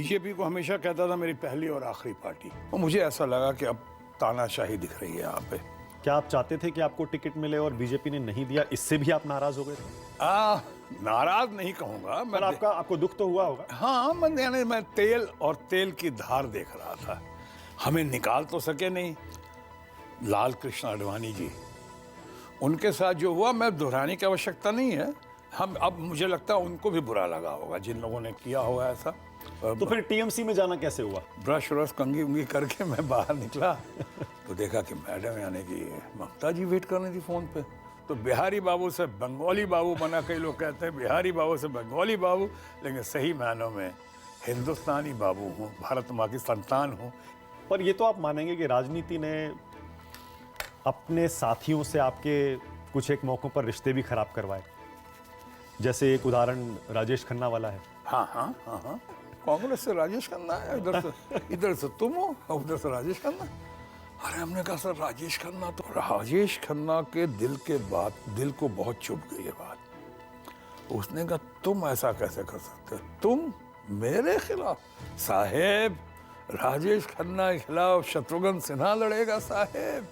BJP को हमेशा कहता था मेरी पहली और आखिरी पार्टी, और मुझे ऐसा लगा कि अब तानाशाही दिख रही है यहाँ पे। क्या आप चाहते थे कि आपको टिकट मिले और बीजेपी ने नहीं दिया, इससे भी आप नाराज हो गए थे? नाराज नहीं कहूंगा मैं, आपको दुख तो हुआ होगा। हाँ, मैं तेल और तेल की धार देख रहा था। हमें निकाल तो सके नहीं लाल कृष्ण आडवाणी जी, उनके साथ जो हुआ मैं दोहराने की आवश्यकता नहीं है। हम अब मुझे लगता है उनको भी बुरा लगा होगा जिन लोगों ने किया होगा ऐसा। तो फिर टीएमसी में जाना कैसे हुआ? ब्रश व्रश कंगी उंगी करके मैं बाहर निकला तो देखा कि मैडम यानी कि ममता जी वेट कर रही थी फोन पे। तो बिहारी बाबू से बंगाली बाबू बना, कई लोग कहते हैं बिहारी बाबू से बंगाली बाबू, लेकिन सही मायनों में हिंदुस्तानी बाबू हूँ, भारत माँ की संतान हूँ। पर ये तो आप मानेंगे कि राजनीति ने अपने साथियों से आपके कुछ एक मौकों पर रिश्ते भी खराब करवाए, जैसे एक उदाहरण राजेश खन्ना वाला है। हाँ, कांग्रेस से राजेश खन्ना है, इधर से तुम हो, उधर से राजेश खन्ना। अरे हमने कहा सर राजेश खन्ना, तो राजेश खन्ना के दिल को बहुत चुभ गई है बात। उसने कहा तुम ऐसा कैसे कर सकते हो, तुम मेरे खिलाफ? साहेब राजेश खन्ना के खिलाफ शत्रुघ्न सिन्हा लड़ेगा साहेब।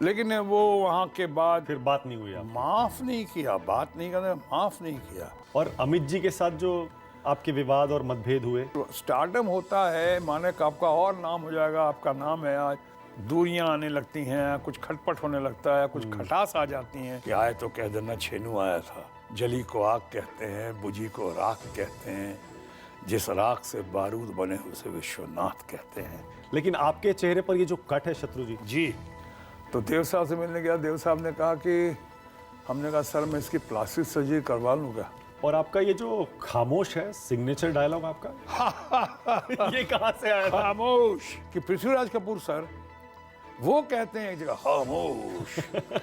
लेकिन वो वहां के बाद फिर बात नहीं हुई, माफ नहीं किया, बात नहीं करने, माफ नहीं किया। और अमित जी के साथ जो आपके विवाद और मतभेद हुए, स्टारडम होता है माने कि आपका और नाम हो जाएगा, आपका नाम है, आज दूरियां आने लगती हैं, कुछ खटपट होने लगता है, कुछ खटास आ जाती हैं कि आए तो कह देना छेनू आया था। जली को आग कहते हैं, बुझी को राख कहते हैं, जिस राख से बारूद बने उसे विश्वनाथ कहते हैं। लेकिन आपके चेहरे पर ये जो कट है शत्रु जी, तो देव साहब से मिलने गया, देव साहब ने कहा कि हमने कहा सर मैं इसकी प्लास्टिक सर्जरी करवा लूँगा। और आपका ये जो खामोश है सिग्नेचर डायलॉग आपका ये कहाँ से आया? खामोश कि पृथ्वीराज कपूर सर वो कहते हैं एक जगह खामोश,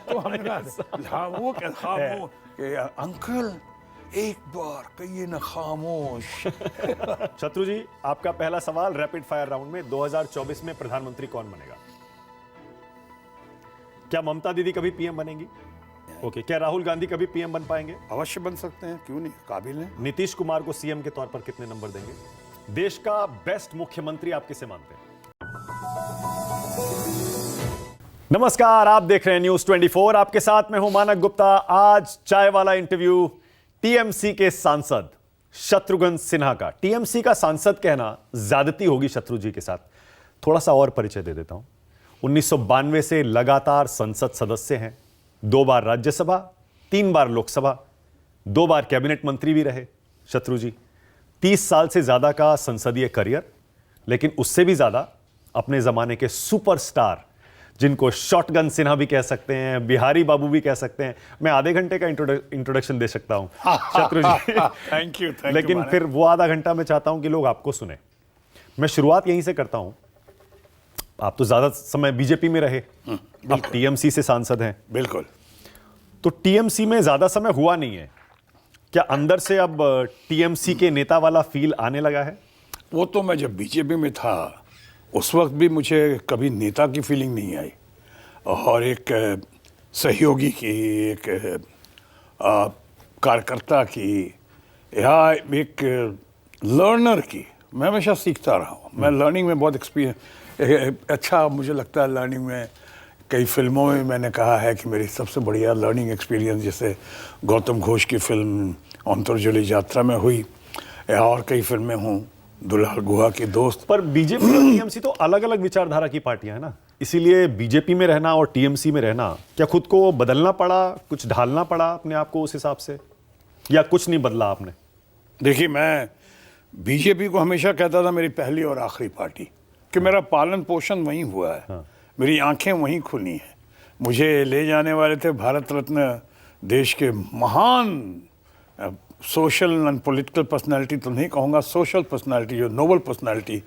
तो हमने कहा वो क्या खामोश कि अंकल एक बार कहिए ना खामोश। शत्रु जी, आपका पहला सवाल रैपिड फायर राउंड में, 2024 में प्रधानमंत्री कौन बनेगा? क्या ममता दीदी कभी पीएम बनेंगी? ओके। क्या राहुल गांधी कभी पीएम बन पाएंगे? अवश्य बन सकते हैं, क्यों नहीं, काबिल हैं। नीतीश कुमार को सीएम के तौर पर कितने नंबर देंगे? देश का बेस्ट मुख्यमंत्री आप किसे मानते हैं? नमस्कार, आप देख रहे हैं न्यूज 24, आपके साथ मैं हूं मानक गुप्ता। आज चाय वाला इंटरव्यू टीएमसी के सांसद शत्रुघ्न सिन्हा का। टीएमसी का सांसद कहना ज्यादती होगी शत्रु जी के साथ, थोड़ा सा और परिचय दे देता हूं। 1992 से लगातार संसद सदस्य हैं, 2 बार राज्यसभा, 3 बार लोकसभा, 2 बार कैबिनेट मंत्री भी रहे शत्रु जी। 30 साल से ज्यादा का संसदीय करियर, लेकिन उससे भी ज्यादा अपने जमाने के सुपरस्टार, जिनको शॉटगन सिन्हा भी कह सकते हैं, बिहारी बाबू भी कह सकते हैं। मैं आधे घंटे का इंट्रोडक्शन दे सकता हूं शत्रु जी। Thank you. लेकिन फिर वो आधा घंटा मैं चाहता हूं कि लोग आपको सुने। मैं शुरुआत यहीं से करता हूं। आप तो ज्यादा समय बीजेपी में रहे, अब टीएमसी से सांसद हैं। बिल्कुल। तो टीएमसी में ज्यादा समय हुआ नहीं है, क्या अंदर से अब टीएमसी के नेता वाला फील आने लगा है? वो तो मैं जब बीजेपी में था उस वक्त भी मुझे कभी नेता की फीलिंग नहीं आई, और एक सहयोगी की, एक कार्यकर्ता की, या एक लर्नर की। मैं हमेशा सीखता रहा हूँ, मैं लर्निंग में बहुत एक्सपीरियंस, अच्छा मुझे लगता है लर्निंग में। कई फिल्मों में मैंने कहा है कि मेरी सबसे बढ़िया लर्निंग एक्सपीरियंस जैसे गौतम घोष की फिल्म अंतरजली यात्रा में हुई, या और कई फिल्में हों, दुलाल गुहा के दोस्त। पर बीजेपी और टीएमसी तो अलग अलग विचारधारा की पार्टियां हैं ना, इसीलिए बीजेपी में रहना और टीएमसी में रहना, क्या खुद को बदलना पड़ा, कुछ ढालना पड़ा अपने आप को उस हिसाब से, या कुछ नहीं बदला आपने? देखिए, मैं बीजेपी को हमेशा कहता था मेरी पहली और आखिरी पार्टी, कि मेरा पालन पोषण वहीं हुआ है। हाँ। मेरी आंखें वहीं खुली हैं। मुझे ले जाने वाले थे भारत रत्न, देश के महान सोशल एंड पॉलिटिकल पर्सनालिटी तो नहीं कहूँगा, सोशल पर्सनालिटी, जो नोबल पर्सनालिटी,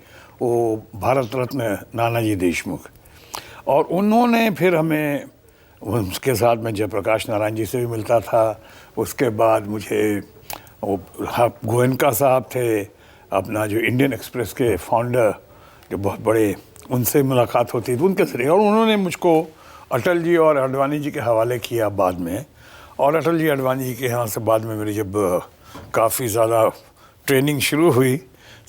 वो भारत रत्न नानाजी देशमुख। और उन्होंने फिर हमें, उसके साथ में जयप्रकाश नारायण जी से भी मिलता था। उसके बाद मुझे वो गोयनका साहब थे, अपना जो इंडियन एक्सप्रेस के फाउंडर, जो बहुत बड़े, उनसे मुलाकात होती थी उनके जरिए। और उन्होंने मुझको अटल जी और आडवाणी जी के हवाले किया बाद में। और अटल जी आडवाणी जी के यहाँ से बाद में मेरी जब काफ़ी ज़्यादा ट्रेनिंग शुरू हुई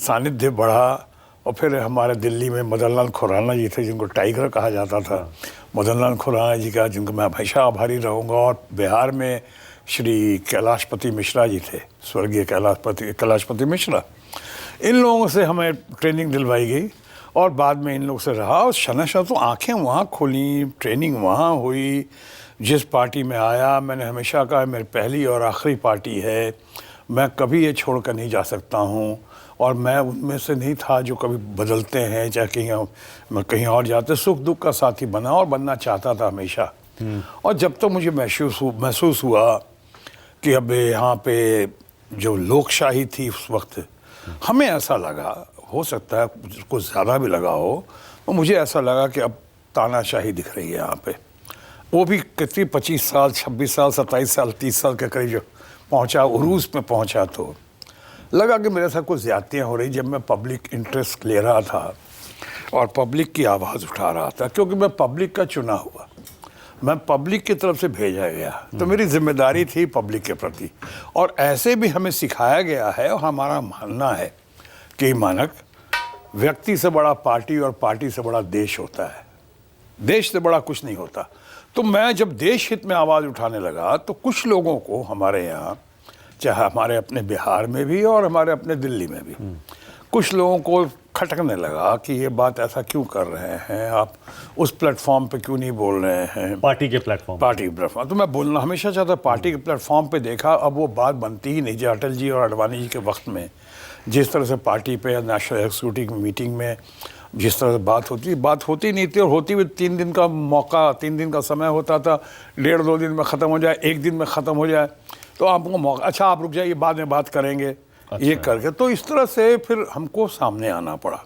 सानिध्य बढ़ा। और फिर हमारे दिल्ली में मदन लाल खुराना जी थे, जिनको टाइगर कहा जाता था। मदन लाल खुराना जी का, जिनको मैं हमेशा आभारी रहूँगा। और बिहार में श्री कैलाशपति मिश्रा जी थे, स्वर्गीय कैलाशपति मिश्रा। इन लोगों से हमें ट्रेनिंग दिलवाई गई और बाद में इन लोगों से रहा। और शनशा तो आँखें वहाँ खुली, ट्रेनिंग वहाँ हुई। जिस पार्टी में आया, मैंने हमेशा कहा मेरी पहली और आखिरी पार्टी है, मैं कभी ये छोड़ कर नहीं जा सकता हूँ। और मैं उनमें से नहीं था जो कभी बदलते हैं, चाहे कहीं और जाते। सुख दुख का साथी बना और बनना चाहता था हमेशा। और जब तक मुझे महसूस हुआ कि अब यहाँ पे जो लोकशाही थी उस वक्त, हमें ऐसा लगा, हो सकता है कुछ ज़्यादा भी लगा हो, और मुझे ऐसा लगा कि अब तानाशाही दिख रही है यहाँ पे। वो भी कितनी 25 साल, 26 साल, 27 साल, 30 साल के करीब जो पहुँचा, उरूज में पहुँचा, तो लगा कि मेरे साथ कुछ ज़्यादतियाँ हो रही। जब मैं पब्लिक इंटरेस्ट ले रहा था और पब्लिक की आवाज़ उठा रहा था, क्योंकि मैं पब्लिक का चुना हुआ, मैं पब्लिक की तरफ से भेजा गया, तो मेरी जिम्मेदारी थी पब्लिक के प्रति। और ऐसे भी हमें सिखाया गया है और हमारा मानना है कि मानक व्यक्ति से बड़ा पार्टी और पार्टी से बड़ा देश होता है, देश से बड़ा कुछ नहीं होता। तो मैं जब देश हित में आवाज़ उठाने लगा, तो कुछ लोगों को हमारे यहाँ, चाहे हमारे अपने बिहार में भी और हमारे अपने दिल्ली में भी, कुछ लोगों को खटकने लगा कि ये बात ऐसा क्यों कर रहे हैं आप, उस प्लेटफॉर्म पे क्यों नहीं बोल रहे हैं, पार्टी के प्लेटफॉर्म। तो मैं बोलना हमेशा चाहता, पार्टी के प्लेटफॉर्म पे देखा, अब वो बात बनती ही नहीं। जो अटल जी और अडवाणी जी के वक्त में जिस तरह से पार्टी पे या नेशनल एग्जीक्यूटिव मीटिंग में जिस तरह से बात होती नहीं थी। और होती भी 3 दिन का मौका, 3 दिन का समय होता था, 1.5-2 दिन में ख़त्म हो जाए, 1 दिन में ख़त्म हो जाए, तो आपको मौका, अच्छा आप रुक जाइए, बाद में बात करेंगे। अच्छा। ये करके तो इस तरह से फिर हमको सामने आना पड़ा।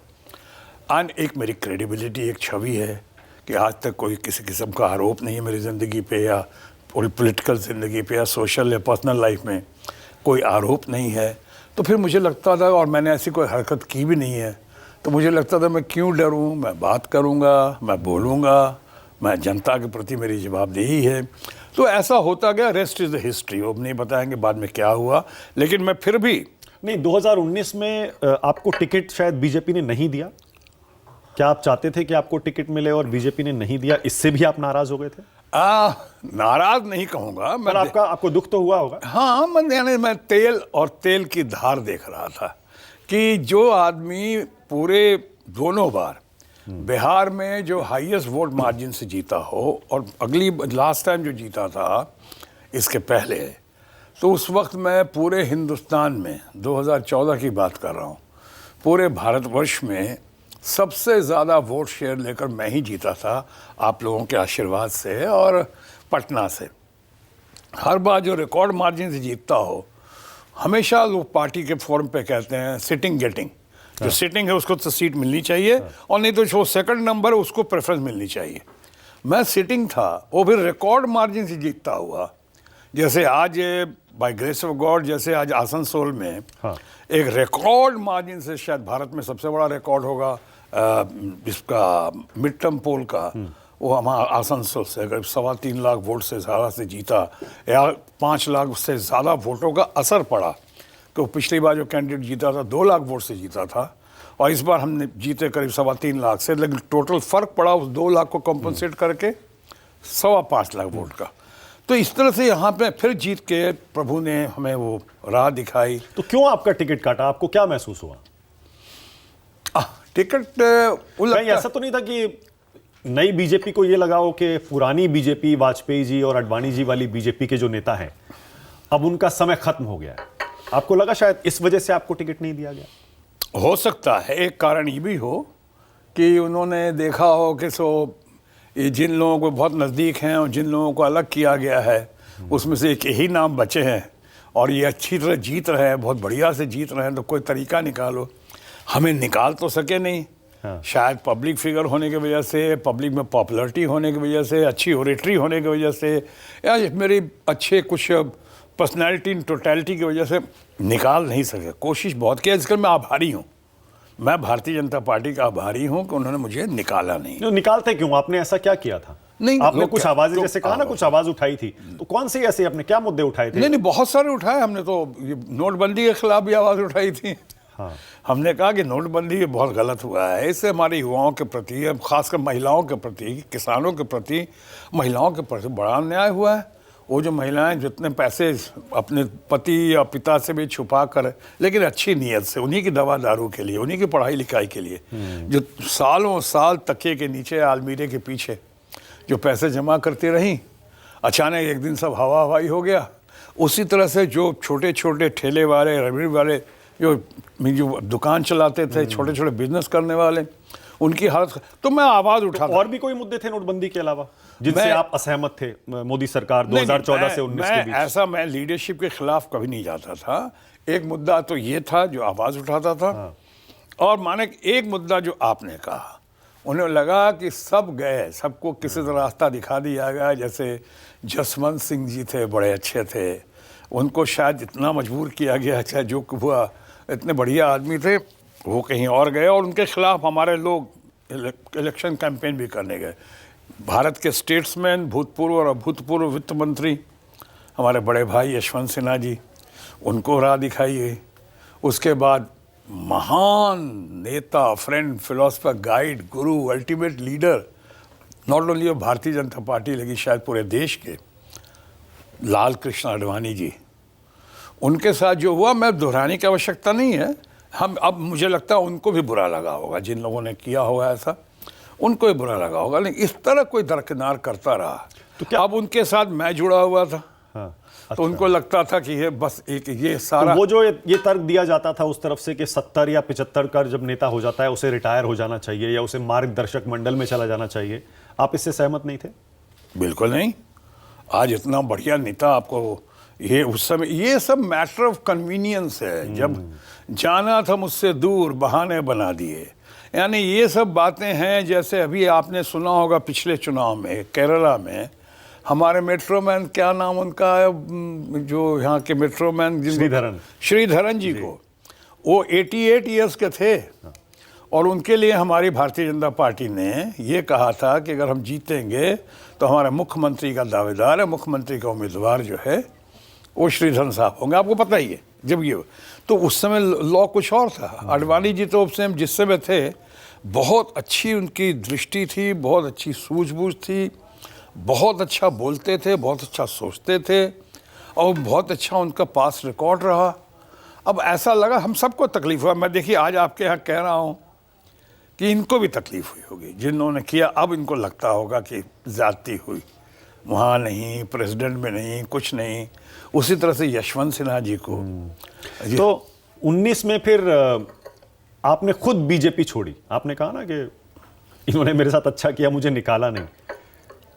और एक मेरी क्रेडिबिलिटी, एक छवि है कि आज तक कोई किसी किस्म का आरोप नहीं है मेरी ज़िंदगी पे, या पूरी पॉलिटिकल ज़िंदगी पे, या सोशल या पर्सनल लाइफ में कोई आरोप नहीं है। तो फिर मुझे लगता था, और मैंने ऐसी कोई हरकत की भी नहीं है, तो मुझे लगता था मैं क्यों डरूं, मैं बात करूंगा, मैं बोलूंगा, मैं जनता के प्रति मेरी जवाबदेही है। तो ऐसा होता गया। Rest is the history. अब नहीं बताएंगे बाद में क्या हुआ, लेकिन मैं फिर भी नहीं। 2019 में आपको टिकट शायद बीजेपी ने नहीं दिया। क्या आप चाहते थे कि आपको टिकट मिले और बीजेपी ने नहीं दिया, इससे भी आप नाराज हो गए थे? नाराज नहीं कहूँगा मैं, आपको दुख तो हुआ होगा। हाँ, मैं तेल और तेल की धार देख रहा था कि जो आदमी पूरे दोनों बार बिहार में जो हाईएस्ट वोट मार्जिन से जीता हो, और अगली लास्ट टाइम जो जीता था इसके पहले, तो उस वक्त मैं पूरे हिंदुस्तान में 2014 की बात कर रहा हूँ, पूरे भारतवर्ष में सबसे ज़्यादा वोट शेयर लेकर मैं ही जीता था, आप लोगों के आशीर्वाद से और पटना से। हर बार जो रिकॉर्ड मार्जिन से जीतता हो, हमेशा लोग पार्टी के फोरम पे कहते हैं सिटिंग गेटिंग, जो सिटिंग है उसको तो सीट मिलनी चाहिए, और नहीं तो जो सेकंड नंबर है उसको प्रेफरेंस मिलनी चाहिए। मैं सिटिंग था, वो भी रिकॉर्ड मार्जिन से जीतता हुआ। जैसे आज बाय ग्रेस ऑफ गॉड, जैसे आज आसनसोल में एक रिकॉर्ड मार्जिन से, शायद भारत में सबसे बड़ा रिकॉर्ड होगा इसका मिड टर्म पोल का, वो हमारा आसनसोल से करीब 3.25 लाख वोट से ज़्यादा से जीता, या 5 लाख से ज़्यादा वोटों का असर पड़ा। तो पिछली बार जो कैंडिडेट जीता था 2 लाख वोट से जीता था, और इस बार हमने जीते करीब 3.25 लाख से, लेकिन टोटल फ़र्क पड़ा उस 2 लाख को कंपनसेट करके 5.25 लाख वोट का। तो इस तरह से यहाँ पे फिर जीत के प्रभु ने हमें वो राह दिखाई। तो क्यों आपका टिकट काटा, आपको क्या महसूस हुआ? टिकट कहीं ऐसा तो नहीं था कि नई बीजेपी को ये लगा हो कि पुरानी बीजेपी, वाजपेयी जी और अडवाणी जी वाली बीजेपी के जो नेता हैं, अब उनका समय खत्म हो गया है? आपको लगा शायद इस वजह से आपको टिकट नहीं दिया गया? हो सकता है। एक कारण ये भी हो कि उन्होंने देखा हो कि ये जिन लोगों को बहुत नज़दीक हैं और जिन लोगों को अलग किया गया है, उसमें से एक यही नाम बचे हैं, और ये अच्छी तरह जीत रहे हैं, बहुत बढ़िया से जीत रहे हैं, तो कोई तरीका निकालो। हमें निकाल तो सके नहीं। हाँ। शायद पब्लिक फिगर होने की वजह से, पब्लिक में पॉपुलरिटी होने की वजह से, अच्छी ओरेटरी होने की वजह से, या मेरी अच्छे कुछ पर्सनैलिटी इन टोटलिटी की वजह से निकाल नहीं सके। कोशिश बहुत की, इसके मैं आभारी हूँ। मैं भारतीय जनता पार्टी का आभारी हूँ कि उन्होंने मुझे निकाला नहीं। निकालते क्यों? आपने ऐसा क्या किया था? नहीं, आपने कुछ आवाजें, जैसे कहा ना, कुछ आवाज उठाई थी, तो कौन सी ऐसे आपने क्या मुद्दे उठाए थे? नहीं, बहुत सारे उठाए हमने। तो ये नोटबंदी के खिलाफ भी आवाज़ उठाई थी। हमने कहा कि नोटबंदी ये बहुत गलत हुआ है, इससे हमारे युवाओं के प्रति, खासकर महिलाओं के प्रति, किसानों के प्रति, महिलाओं के प्रति बड़ा अन्याय हुआ है। वो जो महिलाएं जितने पैसे अपने पति या पिता से भी छुपा कर, लेकिन अच्छी नीयत से, उन्हीं की दवा दारू के लिए, उन्हीं की पढ़ाई लिखाई के लिए, जो सालों साल तकिए के नीचे, आलमीरे के पीछे जो पैसे जमा करती रहीं, अचानक एक दिन सब हवा हवाई हो गया। उसी तरह से जो छोटे छोटे ठेले वाले, रबड़ी वाले, जो दुकान चलाते थे, छोटे छोटे बिजनेस करने वाले, उनकी हालत। तो मैं आवाज उठा। और भी कोई मुद्दे थे नोटबंदी के अलावा जिनसे आप असहमत थे मोदी सरकार 2014 से 19 के बीच? ऐसा मैं लीडरशिप के खिलाफ कभी नहीं जाता था। एक मुद्दा तो ये था जो आवाज उठाता था। और माने एक मुद्दा जो आपने कहा, उन्हें लगा कि सब गए, सबको किसी तरह रास्ता दिखा दिया गया। जैसे जसवंत सिंह जी थे, बड़े अच्छे थे, उनको शायद इतना मजबूर किया गया, चाहे जो हुआ, इतने बढ़िया आदमी थे, वो कहीं और गए और उनके खिलाफ हमारे लोग इलेक्शन कैंपेन भी करने गए। भारत के स्टेट्समैन, भूतपूर्व और अभूतपूर्व वित्त मंत्री, हमारे बड़े भाई यशवंत सिन्हा जी, उनको राह दिखाई गई। उसके बाद महान नेता, friend, philosopher, guide, Guru, ultimate leader, not only of Bharatiya Janata party लेकिन शायद पूरे देश के, लाल कृष्ण आडवाणी जी, उनके साथ जो हुआ, मैं दोहराने की आवश्यकता नहीं है। हम अब मुझे लगता है उनको भी बुरा लगा होगा, जिन लोगों ने किया होगा ऐसा, उनको भी बुरा लगा होगा। लेकिन इस तरह कोई दरकिनार करता रहा तो क्या अब उनके साथ मैं जुड़ा हुआ था। तो उनको लगता था कि ये बस एक ये सारा, तो वो जो ये तर्क दिया जाता था उस तरफ से कि 70 या 75 का जब नेता हो जाता है उसे रिटायर हो जाना चाहिए या उसे मार्गदर्शक मंडल में चला जाना चाहिए, आप इससे सहमत नहीं थे? बिल्कुल नहीं। आज इतना बढ़िया नेता आपको, ये उस समय ये सब मैटर ऑफ कन्वीनियंस है। जब जाना था मुझसे दूर, बहाने बना दिए, यानी ये सब बातें हैं। जैसे अभी आपने सुना होगा पिछले चुनाव में केरला में हमारे मेट्रोमैन, क्या नाम उनका है, जो यहाँ के मेट्रोमैन, श्रीधरन जी को, वो 88 ईयर्स के थे और उनके लिए हमारी भारतीय जनता पार्टी ने ये कहा था कि अगर हम जीतेंगे तो हमारे मुख्यमंत्री का दावेदार है, मुख्यमंत्री का उम्मीदवार जो है वो श्रीधरन साहब होंगे। आपको पता ही है। जब ये तो उस समय लॉ कुछ और था। आडवाणी जी तो उस समय जिस समय थे, बहुत अच्छी उनकी दृष्टि थी, बहुत अच्छी सूझबूझ थी, बहुत अच्छा बोलते थे, बहुत अच्छा सोचते थे और बहुत अच्छा उनका पास रिकॉर्ड रहा। अब ऐसा लगा हम सबको तकलीफ हुआ। मैं देखिए आज आपके यहाँ कह रहा हूँ कि इनको भी तकलीफ हुई होगी जिन्होंने किया। अब इनको लगता होगा कि ज़्यादती हुई, वहाँ नहीं, प्रेसिडेंट में नहीं, कुछ नहीं। उसी तरह से यशवंत सिन्हा जी को तो 19 में फिर आपने खुद बीजेपी छोड़ी। आपने कहा ना कि इन्होंने मेरे साथ अच्छा किया, मुझे निकाला नहीं।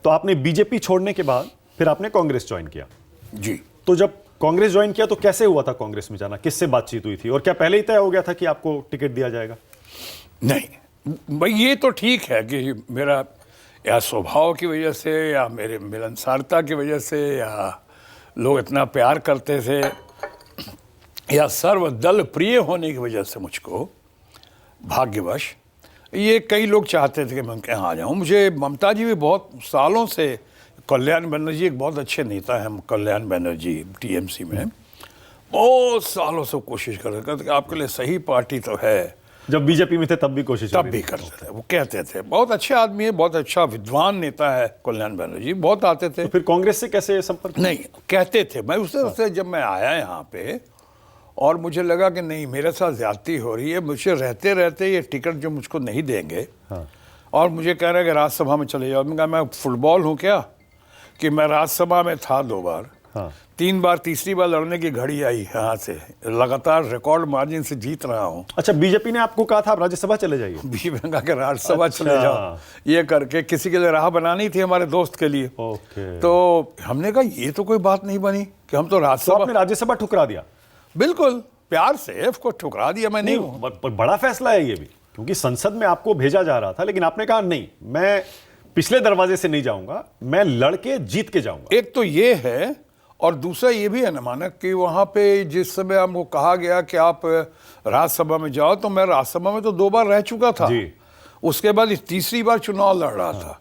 तो आपने बीजेपी छोड़ने के बाद फिर आपने कांग्रेस ज्वाइन किया। जी। तो जब कांग्रेस ज्वाइन किया तो कैसे हुआ था कांग्रेस में जाना, किससे बातचीत हुई थी और क्या पहले ही तय हो गया था कि आपको टिकट दिया जाएगा? नहीं भाई, ये तो ठीक है कि मेरा या स्वभाव की वजह से या मेरे मिलनसारता की वजह से या लोग इतना प्यार करते थे या सर्वदल प्रिय होने की वजह से मुझको भाग्यवश ये कई लोग चाहते थे कि मैं उनके यहाँ आ जाऊँ। मुझे ममता जी भी बहुत सालों से, कल्याण बनर्जी एक बहुत अच्छे नेता हैं, कल्याण बनर्जी टीएमसी में बहुत सालों से कोशिश कर रहे थे कि आपके लिए सही पार्टी तो है। जब बीजेपी में थे तब भी कोशिश, तब भी करते थे। वो कहते थे बहुत अच्छे आदमी है, बहुत अच्छा विद्वान नेता है कल्याण बनर्जी, बहुत आते थे। तो फिर कांग्रेस से कैसे संपर्क? नहीं, कहते थे। मैं उस तरह से जब मैं आया यहाँ पे और मुझे लगा कि नहीं, मेरे साथ ज्यादती हो रही है, मुझे रहते रहते ये टिकट जो मुझको नहीं देंगे। और मुझे कह रहे हैं कि राज्यसभा में चले जाओ। मैंने कहा मैं फुटबॉल हूँ क्या कि मैं राज्यसभा में था 2 बार, 3 बार, तीसरी बार लड़ने की घड़ी आई यहाँ से, लगातार रिकॉर्ड मार्जिन से जीत रहा हूँ। अच्छा, बीजेपी ने आपको कहा था आप राज्यसभा चले जाइए? बीजेपी ने कहा कि राज्यसभा चले जाओ, ये करके किसी के लिए राह बनानी थी हमारे दोस्त के लिए। तो हमने कहा ये तो कोई बात नहीं बनी कि हम तो राज्यसभा। आपने राज्यसभा ठुकरा दिया? बिल्कुल प्यार से उसको ठुकरा दिया। मैं नहीं हूँ। पर बड़ा फैसला है ये भी, क्योंकि संसद में आपको भेजा जा रहा था लेकिन आपने कहा नहीं, मैं पिछले दरवाजे से नहीं जाऊंगा, मैं लड़के जीत के जाऊंगा। एक तो ये है और दूसरा ये भी है ना मानक कि वहाँ पे जिस समय हमको कहा गया कि आप राज्यसभा में जाओ, तो मैं राज्यसभा में तो 2 बार रह चुका था जी। उसके बाद तीसरी बार चुनाव लड़ रहा था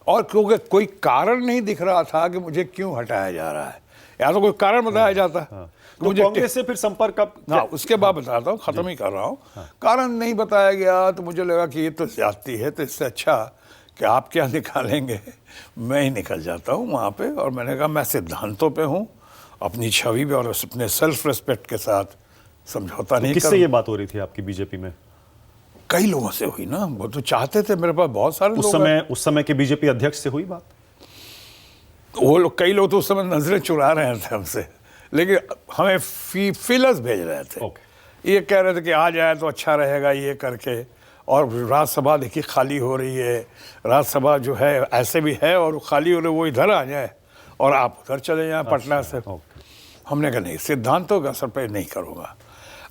और क्योंकि कोई कारण नहीं दिख रहा था कि मुझे क्यों हटाया जा रहा है। या तो कोई कारण बताया जाता है। तो मुझे कांग्रेस से फिर संपर्क कब? हाँ, उसके बाद बताता हूँ, खत्म ही कर रहा हूँ। कारण नहीं बताया गया तो मुझे लगा कि ये तो ज्यादती है, तो इससे अच्छा कि आप क्या निकालेंगे, मैं ही निकल जाता हूँ वहाँ पे। और मैंने कहा मैं सिद्धांतों पे हूँ, अपनी छवि पे और अपने सेल्फ रिस्पेक्ट के साथ समझौता नहीं किससे करूँ। ये बात हो रही थी आपकी बीजेपी में? कई लोगों से हुई ना, वो तो चाहते थे, मेरे पास बहुत सारे लोग हैं। उस समय के बीजेपी अध्यक्ष से हुई बात? वो लोग, कई लोग तो उस समय नजरें चुरा रहे थे हमसे, लेकिन हमें फीलर्स भेज रहे थे। ये कह रहे थे कि आ जाए तो अच्छा रहेगा ये करके। और राज्यसभा देखिए खाली हो रही है, राज्यसभा जो है ऐसे भी है और खाली हो रही, वो इधर आ जाए और आप उधर चले जाएं पटना से। हमने कहा नहीं, सिद्धांतों का असर पे नहीं करूँगा।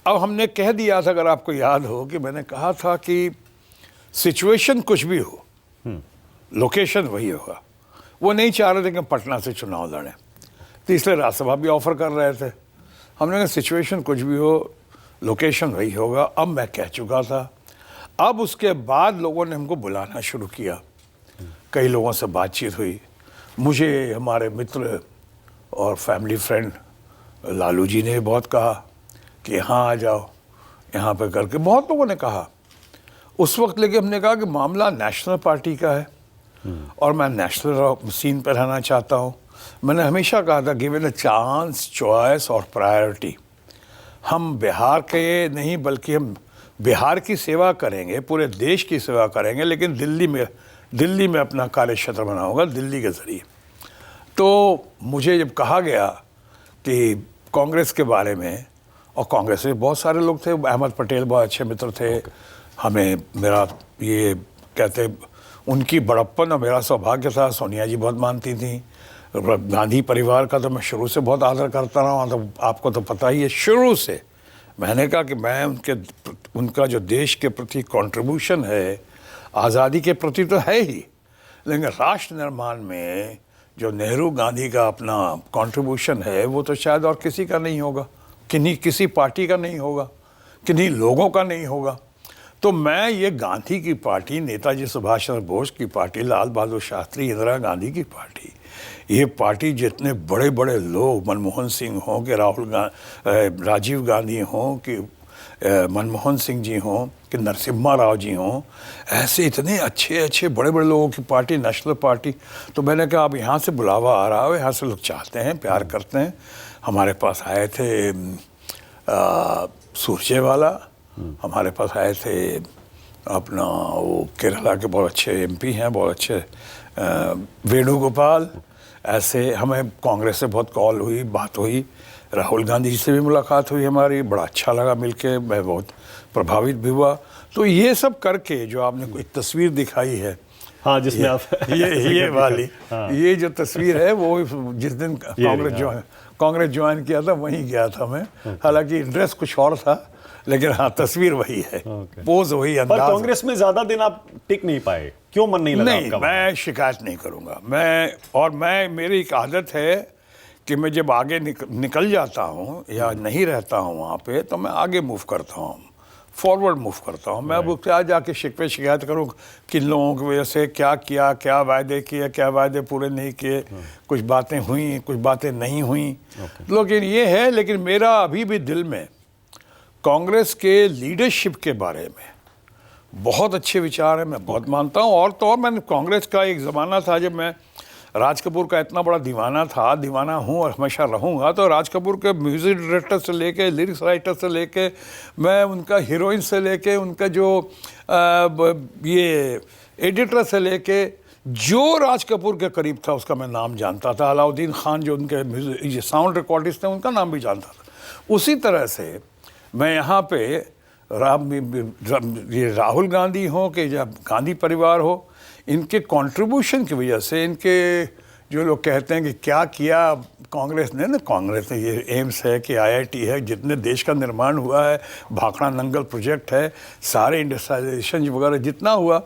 अब हमने कह दिया था, अगर आपको याद हो, कि मैंने कहा था कि सिचुएशन कुछ भी हो, लोकेशन वही होगा। वो नहीं चाह रहे थे कि हम पटना से चुनाव लड़ें, तो इसलिए राज्यसभा भी ऑफर कर रहे थे। हमने कहा सिचुएशन कुछ भी हो, लोकेशन वही होगा। अब मैं कह चुका था। अब उसके बाद लोगों ने हमको बुलाना शुरू किया, कई लोगों से बातचीत हुई। मुझे हमारे मित्र और फैमिली फ्रेंड लालू जी ने बहुत कहा कि यहाँ आ जाओ, यहाँ पे करके बहुत लोगों ने कहा उस वक्त। लेकिन हमने कहा कि मामला नेशनल पार्टी का है और मैं नेशनल सीन पर रहना चाहता हूँ। मैंने हमेशा कहा था, गिवन अ चांस, चॉइस और प्रायोरिटी, हम बिहार के नहीं बल्कि हम बिहार की सेवा करेंगे, पूरे देश की सेवा करेंगे, लेकिन दिल्ली में अपना कार्य क्षेत्र बनाऊंगा, दिल्ली के ज़रिए। तो मुझे जब कहा गया कि कांग्रेस के बारे में, और कांग्रेस में बहुत सारे लोग थे, अहमद पटेल बहुत अच्छे मित्र थे हमें, मेरा ये कहते उनकी बड़प्पन और मेरा सौभाग्य था। सोनिया जी बहुत मानती थी। गांधी परिवार का तो मैं शुरू से बहुत आदर करता रहा हूँ, तो आपको तो पता ही है। शुरू से मैंने कहा कि मैं उनका जो देश के प्रति कंट्रीब्यूशन है, आज़ादी के प्रति तो है ही, लेकिन राष्ट्र निर्माण में जो नेहरू गांधी का अपना कंट्रीब्यूशन है, वो तो शायद और किसी का नहीं होगा, किसी पार्टी का नहीं होगा, किन्हीं लोगों का नहीं होगा। तो मैं ये गांधी की पार्टी, नेताजी सुभाष चंद्र बोस की पार्टी, लाल बहादुर शास्त्री, इंदिरा गांधी की पार्टी, ये पार्टी जितने बड़े बड़े लोग, मनमोहन सिंह हों कि राजीव गांधी हों कि मनमोहन सिंह जी हों कि नरसिम्हा राव जी हों, ऐसे इतने अच्छे बड़े बड़े लोगों की पार्टी, नेशनल पार्टी। तो मैंने कहा अब यहाँ से बुलावा आ रहा है, यहाँ से लोग चाहते हैं, प्यार करते हैं। हमारे पास आए थे सुरजेवाला, हमारे पास आए थे अपना वो केरला के बहुत अच्छे एमपी हैं, बहुत अच्छे वेणुगोपाल। ऐसे हमें कांग्रेस से बहुत कॉल हुई, बात हुई, राहुल गांधी जी से भी मुलाकात हुई हमारी, बड़ा अच्छा लगा मिलके, मैं बहुत प्रभावित भी हुआ। तो ये सब करके जो आपने एक तस्वीर दिखाई है, हाँ, जिसमें आप ये वाली, ये जो तस्वीर है वो जिस दिन कांग्रेस ज्वाइन किया था वहीं गया था मैं। हालांकि ड्रेस कुछ और था, लेकिन हाँ तस्वीर वही है, पोज वही, अंदाज। पर कांग्रेस में ज्यादा दिन आप टिक नहीं पाए, क्यों मन नहीं लगा आपका? मैं शिकायत नहीं करूंगा। मेरी एक आदत है कि मैं जब आगे निकल जाता हूँ या नहीं रहता हूँ वहाँ पे, तो मैं आगे मूव करता हूँ, फॉरवर्ड मूव करता हूँ। मैं अब क्या जाके शिकवे शिकायत करूँ किन लोगों की वजह से, क्या किया, क्या वायदे किए, क्या वायदे पूरे नहीं किए, कुछ बातें हुई, कुछ बातें नहीं हुई। लेकिन ये है, लेकिन मेरा अभी भी दिल में कांग्रेस के लीडरशिप के बारे में बहुत अच्छे विचार है, मैं बहुत मानता हूँ। और तो और मैंने कांग्रेस का एक ज़माना था जब मैं राज कपूर का इतना बड़ा दीवाना हूँ और हमेशा रहूँगा। तो राज कपूर के म्यूज़िक डायरेक्टर से लेके, लिरिक्स राइटर से लेके, मैं उनका हीरोइन से लेके, उनका जो ये एडिटर से लेके, जो राज कपूर के करीब था उसका मैं नाम जानता था। अलाउद्दीन खान जो उनके ये साउंड रिकॉर्डिस्ट थे, उनका नाम भी जानता था। उसी तरह से मैं यहाँ पे ये राहुल गांधी हो कि जब गांधी परिवार हो, इनके कंट्रीब्यूशन की वजह से, इनके जो लोग कहते हैं कि क्या किया कांग्रेस ने ना, कांग्रेस ने, ये एम्स है कि आईआईटी है, जितने देश का निर्माण हुआ है, भाखड़ा नंगल प्रोजेक्ट है, सारे इंडस्ट्रियलाइजेशन वगैरह जितना हुआ,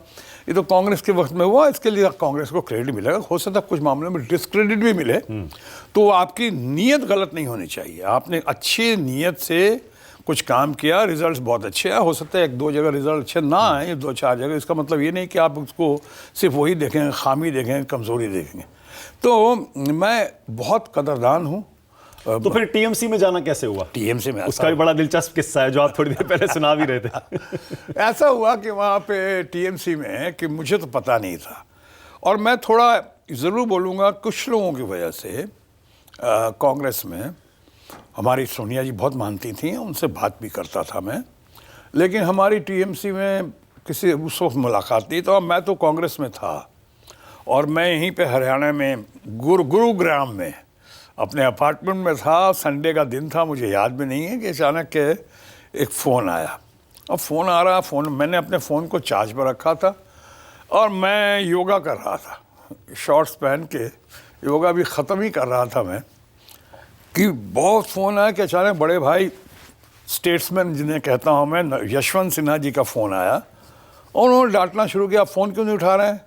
ये तो कांग्रेस के वक्त में हुआ। इसके लिए कांग्रेस को क्रेडिट मिलेगा, हो सकता है कुछ मामलों में डिस्क्रेडिट भी मिले। तो आपकी नीयत गलत नहीं होनी चाहिए। आपने अच्छी नीयत से कुछ काम किया, रिजल्ट्स बहुत अच्छे हैं। हो सकता है एक दो जगह रिजल्ट अच्छे ना आए, दो चार जगह, इसका मतलब ये नहीं कि आप उसको सिर्फ वही देखेंगे, खामी देखेंगे, कमज़ोरी देखेंगे। तो मैं बहुत कदरदान हूँ तो फिर टीएमसी में जाना कैसे हुआ? टीएमसी में उसका भी बड़ा दिलचस्प किस्सा है जो आप थोड़ी देर पहले सुना भी रहे थे। ऐसा हुआ कि वहाँ पे टीएमसी में कि मुझे तो पता नहीं था, और मैं थोड़ा ज़रूर बोलूँगा कुछ लोगों की वजह से कांग्रेस में हमारी सोनिया जी बहुत मानती थी, उनसे बात भी करता था मैं, लेकिन हमारी टीएमसी में किसी उस वक्त मुलाकात नहीं। तो मैं तो कांग्रेस में था और मैं यहीं पे हरियाणा में गुरुग्राम में अपने अपार्टमेंट में था। संडे का दिन था, मुझे याद भी नहीं है कि अचानक के एक फ़ोन आया। और फ़ोन आ रहा, मैंने अपने फ़ोन को चार्ज पर रखा था और मैं योगा कर रहा था, शॉर्ट्स पहन के योगा भी ख़त्म ही कर रहा था मैं, कि बहुत फ़ोन आया कि अचानक बड़े भाई स्टेट्समैन जिन्हें कहता हूँ मैं, यशवंत सिन्हा जी का फ़ोन आया और उन्होंने डांटना शुरू किया, आप फ़ोन क्यों नहीं उठा रहे हैं,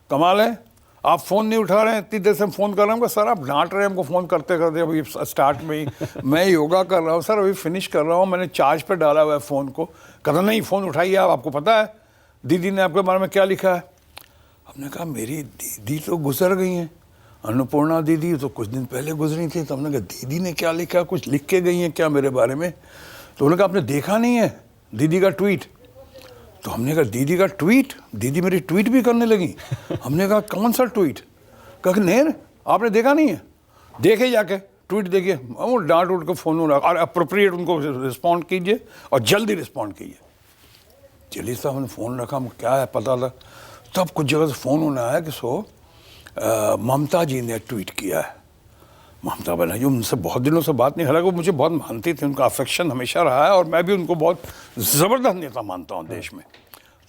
कमाल है, आप फ़ोन नहीं उठा रहे हैं, इतनी देर से हम फ़ोन कर रहे हैं। सर आप डांट रहे हैं हमको फ़ोन करते करते, अभी स्टार्ट में ही मैं योगा कर रहा हूँ सर, अभी फिनिश कर रहा हूँ, मैंने चार्ज पे डाला हुआ है फ़ोन को। कहता नहीं फ़ोन उठाइए आप, आपको पता है दीदी ने आपके बारे में क्या लिखा है? हमने कहा मेरी दीदी तो गुजर गई हैं, अन्नपूर्णा दीदी तो कुछ दिन पहले गुजरी थी। तो हमने कहा दीदी ने क्या लिखा, कुछ लिख के गई हैं क्या मेरे बारे में? तो उन्होंने कहा आपने देखा नहीं है दीदी का ट्वीट? तो हमने कहा दीदी का ट्वीट? दीदी मेरी ट्वीट भी करने लगी। हमने कहा कौन सा ट्वीट? कहा नहीं आपने देखा नहीं है, देखे जाके ट्वीट देखिए। वो डांट उठ के फ़ोन और अप्रोप्रिएट उनको रिस्पॉन्ड कीजिए और जल्दी रिस्पॉन्ड कीजिए। चलिए साहब हमने फ़ोन रखा, हम क्या है पता लगा, तब कुछ जगह से फ़ोन होना है कि ममता जी ने ट्वीट किया है। ममता बनर्जी, उनसे बहुत दिनों से बात नहीं, हालांकि वो मुझे बहुत मानती थी, उनका अफेक्शन हमेशा रहा है और मैं भी उनको बहुत ज़बरदस्त नेता मानता हूँ देश में।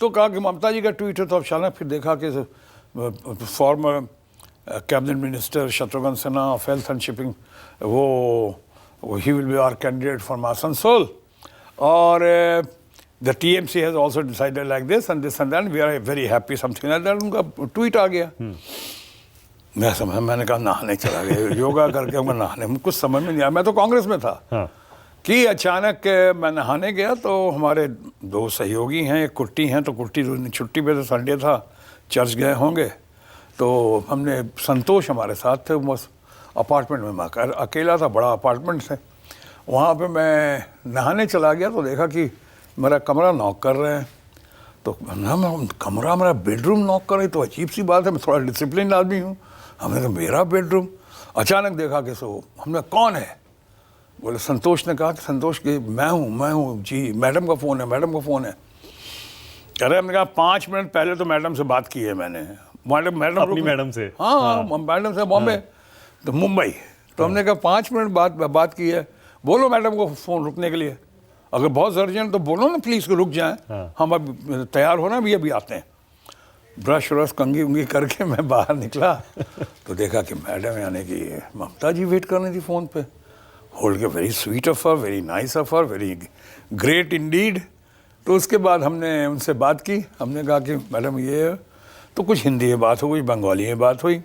तो कहा कि ममता जी का ट्वीट है, तो अब अचानक फिर देखा कि former cabinet minister Shatrughan Sinha of health and shipping, वो he will be our candidate for Asansol, और the TMC has also decided like this and that, we are very happy, something like that. उनका ट्वीट आ गया। मैंने कहा नहाने चला गया, योगा करके मैं नहाने, कुछ समझ में नहीं आया, मैं तो कांग्रेस में था। हाँ। कि अचानक मैं नहाने गया तो हमारे दो सहयोगी हैं, एक कुट्टी हैं, तो कुट्टी छुट्टी पे, तो संडे था, चर्च गए होंगे, तो हमने संतोष हमारे साथ थे, बस अपार्टमेंट में मैं अकेला था, बड़ा अपार्टमेंट है, वहाँ पे मैं नहाने चला गया तो देखा कि मेरा कमरा नॉक कर रहे हैं। तो ना कमरा मेरा बेडरूम नॉक कर रहे, तो अजीब सी बात है, मैं थोड़ा डिसिप्लिन आदमी हूँ। हमने कहा मेरा बेडरूम? अचानक देखा कि हमने कौन है? बोले संतोष ने कहा कि संतोष के मैं हूँ जी, मैडम का फ़ोन है, मैडम का फ़ोन है। कह रहे, हमने कहा 5 मिनट पहले तो मैडम से बात की है मैंने, मैडम अपनी मैडम से? हाँ, मैडम से बॉम्बे, तो मुंबई। तो हमने कहा 5 मिनट बात की है, बोलो मैडम को फ़ोन रुकने के लिए, अगर बहुत अर्जेंट तो बोलो ना प्लीज़ को रुक जाएं, हम अब तैयार हो ना, अभी आते हैं। ब्रश व्रश कंघी उंगी करके मैं बाहर निकला तो देखा कि मैडम यानी कि ममता जी वेट कर रही थी फ़ोन पे, होल्ड के, very sweet of her, very nice of her, very great Indeed. तो उसके बाद हमने उनसे बात की, हमने कहा कि मैडम ये, तो कुछ हिंदी में बात हो गई, बंगाली में बात हुई,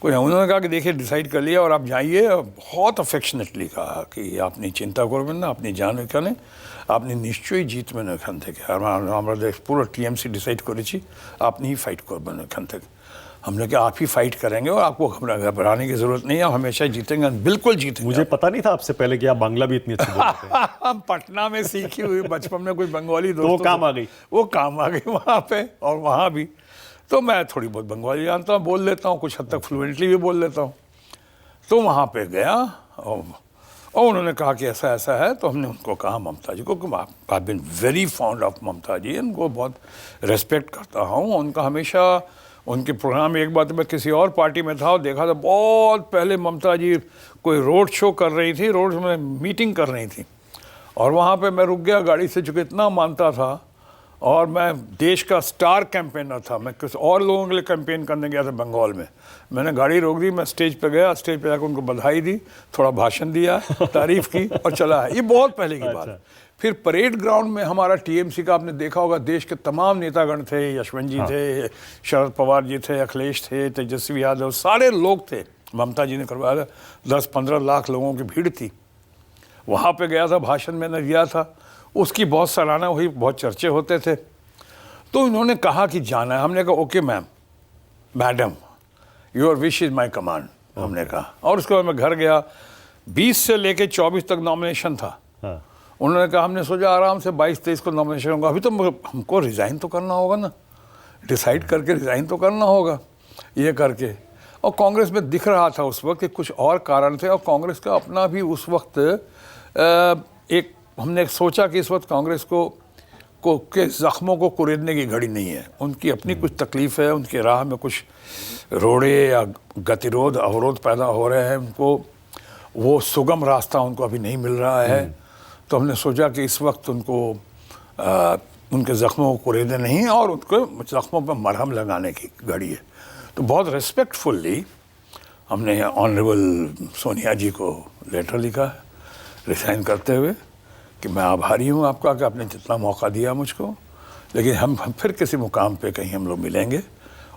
कोई, उन्होंने कहा कि देखिए डिसाइड कर लिया और आप जाइए। बहुत अफेक्शनेटली कहा कि আপনি চিন্তা করবেন না, আপনি যান এখানে, আপনি নিশ্চয়ই জিতবেন এখান থেকে, আর আমরা পুরো টিএমসি ডিসাইড করেছি আপনি ही फाइट करবেন এখাन থেকে। हमने कहा आप ही फाइट करेंगे और आपको घबराने की जरूरत नहीं है, हम हमेशा जीतेंगे, बिल्कुल जीतेंगे। मुझे पता नहीं था आपसे पहले कि आप बांग्ला भी इतनी अच्छी बोलते हैं। हम पटना में सीखी हुई, बचपन में कोई बंगाली दोस्त, तो वो काम आ गई, वो काम आ गई वहाँ पे, और वहाँ भी तो मैं थोड़ी बहुत बंगाली जानता हूँ, बोल लेता हूँ, कुछ हद तक फ्लुएंटली भी बोल लेता हूँ। तो वहाँ पे गया और उन्होंने कहा कि ऐसा ऐसा है, तो हमने उनको कहा ममता जी को कि I been very fond of Mamata ji, उनको बहुत रेस्पेक्ट करता हूँ, उनका हमेशा उनके प्रोग्राम में। एक बार तो मैं किसी और पार्टी में था और देखा था बहुत पहले ममता जी कोई रोड शो कर रही थी, रोड में मीटिंग कर रही थी, और वहाँ पे मैं रुक गया गाड़ी से, चूँकि इतना मानता था और मैं देश का स्टार कैंपेनर था, मैं किसी और लोगों के लिए कैंपेन करने गया था बंगाल में। मैंने गाड़ी रोक दी, मैं स्टेज पे गया, स्टेज पे जाकर उनको बधाई दी, थोड़ा भाषण दिया, तारीफ़ की और चला है। ये बहुत पहले की बात है। फिर परेड ग्राउंड में हमारा टीएमसी का, आपने देखा होगा, देश के तमाम नेतागण थे, यशवंत जी थे, शरद पवार जी थे, अखिलेश थे, तेजस्वी यादव, सारे लोग थे। ममता जी ने करवाया था, 10-15 लाख लोगों की भीड़ थी। वहाँ पे गया था, भाषण मैंने दिया था, उसकी बहुत सराहना हुई, बहुत चर्चे होते थे। तो इन्होंने कहा कि जाना है, हमने कहा okay ma'am, madam, your wish is my command, हमने कहा। और उसके बाद मैं घर गया, 20 से लेके 24 तक नॉमिनेशन था। हाँ। उन्होंने कहा, हमने सोचा आराम से 22-23 को नॉमिनेशन होगा, अभी तो हमको रिज़ाइन तो करना होगा ना, डिसाइड करके रिज़ाइन तो करना होगा, ये करके। और कांग्रेस में दिख रहा था उस वक्त कि कुछ और कारण थे, और कांग्रेस का अपना भी उस वक्त हमने सोचा कि इस वक्त कांग्रेस के ज़ख्मों को कुरेदने की घड़ी नहीं है। उनकी अपनी कुछ तकलीफ़ है, उनके राह में कुछ रोड़े या गतिरोध अवरोध पैदा हो रहे हैं, उनको वो सुगम रास्ता उनको अभी नहीं मिल रहा है। तो हमने सोचा कि इस वक्त उनके ज़ख्मों को कुरेदे नहीं और उनको ज़ख्मों पर मरहम लगाने की घड़ी है। तो बहुत रिस्पेक्टफुल्ली हमने ऑनरेबल सोनिया जी को लेटर लिखा है रिसाइन करते हुए कि मैं आभारी हूँ आपका कि आपने जितना मौका दिया मुझको, लेकिन हम फिर किसी मुकाम पे कहीं हम लोग मिलेंगे,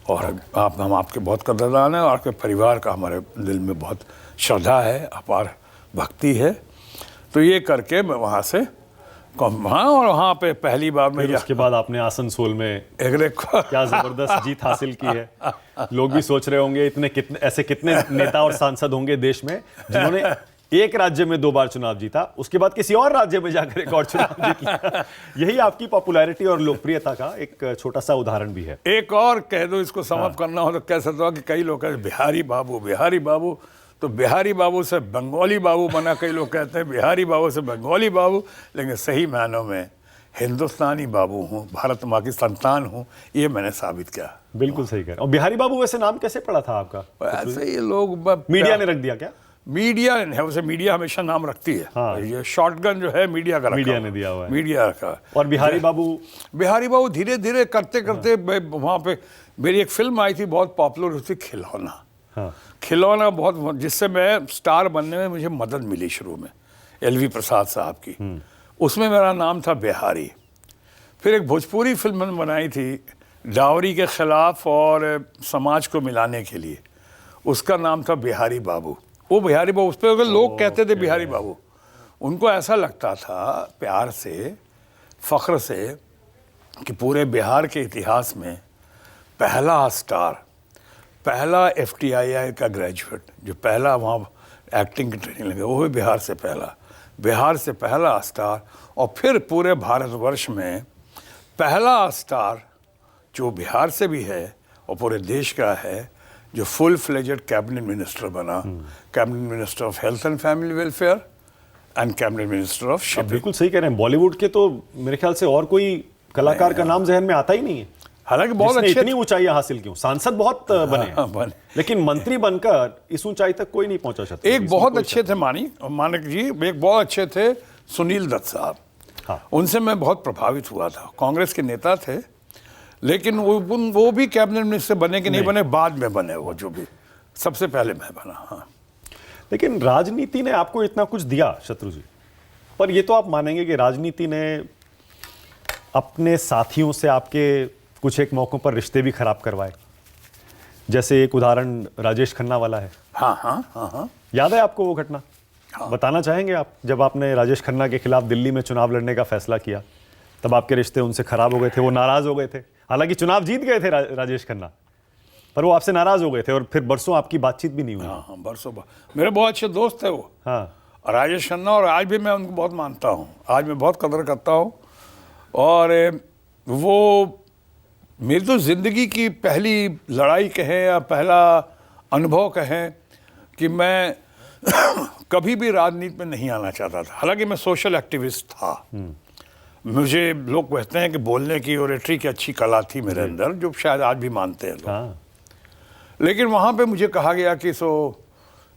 और हम आपके बहुत कदरदान हैं, और आपके परिवार का हमारे दिल में बहुत श्रद्धा है, अपार भक्ति है। तो ये करके मैं वहाँ से और वहाँ पे पहली बार में उसके बाद आपने आसनसोल में क्या जबरदस्त जीत हासिल की है। लोग भी सोच रहे होंगे ऐसे कितने नेता और सांसद होंगे देश में जिन्होंने एक राज्य में 2 बार चुनाव जीता, उसके बाद किसी और राज्य में जाकर एक और चुनाव जीता। यही आपकी पॉपुलैरिटी और लोकप्रियता का एक छोटा सा उदाहरण भी है। एक और कह दो, इसको समाप्त करना हो तो कह सकता हूँ कि कई लोग कहते बिहारी बाबू, तो बिहारी बाबू से बंगाली बाबू बना। कई लोग कहते हैं बिहारी बाबू से बंगाली बाबू, लेकिन सही मायनों में हिंदुस्तानी बाबू हूँ, भारत माँ की संतान हूँ, ये मैंने साबित किया। बिल्कुल सही कह रहे हैं। और बिहारी बाबू वैसे नाम कैसे पड़ा था आपका? ऐसे ही लोग मीडिया ने रख दिया क्या? मीडिया है, उसे मीडिया हमेशा नाम रखती है। हाँ। ये शॉटगन जो है मीडिया का, मीडिया ने दिया हुआ है। मीडिया का। और बिहारी बाबू धीरे धीरे करते करते वहाँ पे मेरी एक फिल्म आई थी, बहुत पॉपुलर हुई थी, खिलौना। हाँ। खिलौना बहुत, जिससे मैं स्टार बनने में मुझे मदद मिली शुरू में, LV प्रसाद साहब की। उसमें मेरा नाम था बिहारी। फिर एक भोजपुरी फिल्म मैंने बनाई थी डावरी के खिलाफ और समाज को मिलाने के लिए, उसका नाम था बिहारी बाबू। वो बिहारी बाबू, उस पर लोग कहते थे बिहारी बाबू, उनको ऐसा लगता था प्यार से, फ़ख्र से, कि पूरे बिहार के इतिहास में पहला स्टार, पहला FTII का ग्रेजुएट जो पहला वहाँ एक्टिंग की ट्रेनिंग लगे, वो भी बिहार से पहला स्टार, और फिर पूरे भारतवर्ष में पहला स्टार जो बिहार से भी है और पूरे देश का है, जो फुल फ्लेजेड कैबिनेट मिनिस्टर बना, cabinet minister of health and family welfare and cabinet minister of shipping. बिल्कुल सही कह रहे हैं। बॉलीवुड के तो मेरे ख्याल से और कोई कलाकार का नाम जहन में आता ही नहीं है। हालांकि बहुत अच्छे इतनी ऊंचाई हासिल की, सांसद बहुत बने, लेकिन मंत्री बनकर इस ऊंचाई तक कोई नहीं पहुंचा। एक बहुत अच्छे थे मानिक जी, एक बहुत अच्छे थे सुनील दत्त साहब। हाँ। उनसे मैं बहुत प्रभावित हुआ था। कांग्रेस के नेता थे, लेकिन वो भी कैबिनेट मिनिस्टर बने कि नहीं बने, बाद में बने। वो जो भी, सबसे पहले मैं बना। हाँ। लेकिन राजनीति ने आपको इतना कुछ दिया शत्रु जी, पर ये तो आप मानेंगे कि राजनीति ने अपने साथियों से आपके कुछ एक मौकों पर रिश्ते भी खराब करवाए। जैसे एक उदाहरण राजेश खन्ना वाला है। हाँ। याद है आपको वो घटना? हाँ। बताना चाहेंगे आप? जब आपने राजेश खन्ना के खिलाफ दिल्ली में चुनाव लड़ने का फैसला किया, तब आपके रिश्ते उनसे खराब हो गए थे, वो नाराज हो गए थे। हालांकि चुनाव जीत गए थे राजेश खन्ना, पर वो आपसे नाराज हो गए थे, और फिर बरसों आपकी बातचीत भी नहीं हुई। हाँ, बरसों मेरे बहुत अच्छे दोस्त थे वो। हाँ। और राजेश खन्ना, और आज भी मैं उनको बहुत मानता हूँ, आज मैं बहुत कदर करता हूँ। और वो मेरी तो ज़िंदगी की पहली लड़ाई कहें या पहला अनुभव कहें कि मैं कभी भी राजनीति में नहीं आना चाहता था। हालांकि मैं सोशल एक्टिविस्ट था। मुझे लोग कहते हैं कि बोलने की, ओरेटरी की अच्छी कला थी मेरे अंदर, जो शायद आज भी मानते हैं लोग। हाँ। लेकिन वहाँ पे मुझे कहा गया कि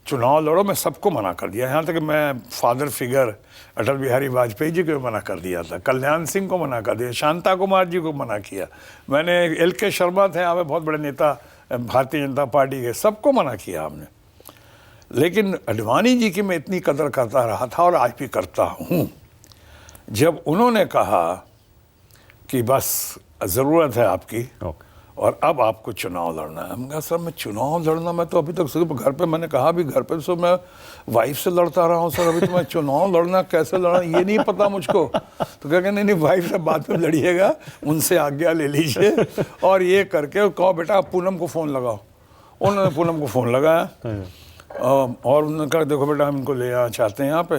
चुनाव लड़ो। मैं सबको मना कर दिया, यहाँ तक कि मैं फादर फिगर अटल बिहारी वाजपेयी जी को मना कर दिया था, कल्याण सिंह को मना कर दिया, शांता कुमार जी को मना किया मैंने, LK शर्मा थे हमें बहुत बड़े नेता भारतीय जनता पार्टी के, सबको मना किया हमने। लेकिन अडवाणी जी की मैं इतनी कदर करता रहा था, और आज भी करता हूँ। जब उन्होंने कहा कि बस ज़रूरत है आपकी, और अब आपको चुनाव लड़ना है, हमने कहा सर मैं चुनाव लड़ना, मैं तो अभी तक सिर्फ घर पे, मैंने कहा भी घर पे मैं वाइफ से लड़ता रहा हूँ सर, अभी तो मैं चुनाव लड़ना, कैसे लड़ना ये नहीं पता मुझको। तो क्या नहीं वाइफ से बाद में लड़िएगा, उनसे आज्ञा ले लीजिए, और ये करके कहो बेटा पूनम को फ़ोन लगाओ। उन्होंने पूनम को फ़ोन लगाया, और उन्होंने कहा देखो बेटा हम इनको ले आना चाहते हैं यहाँ पे।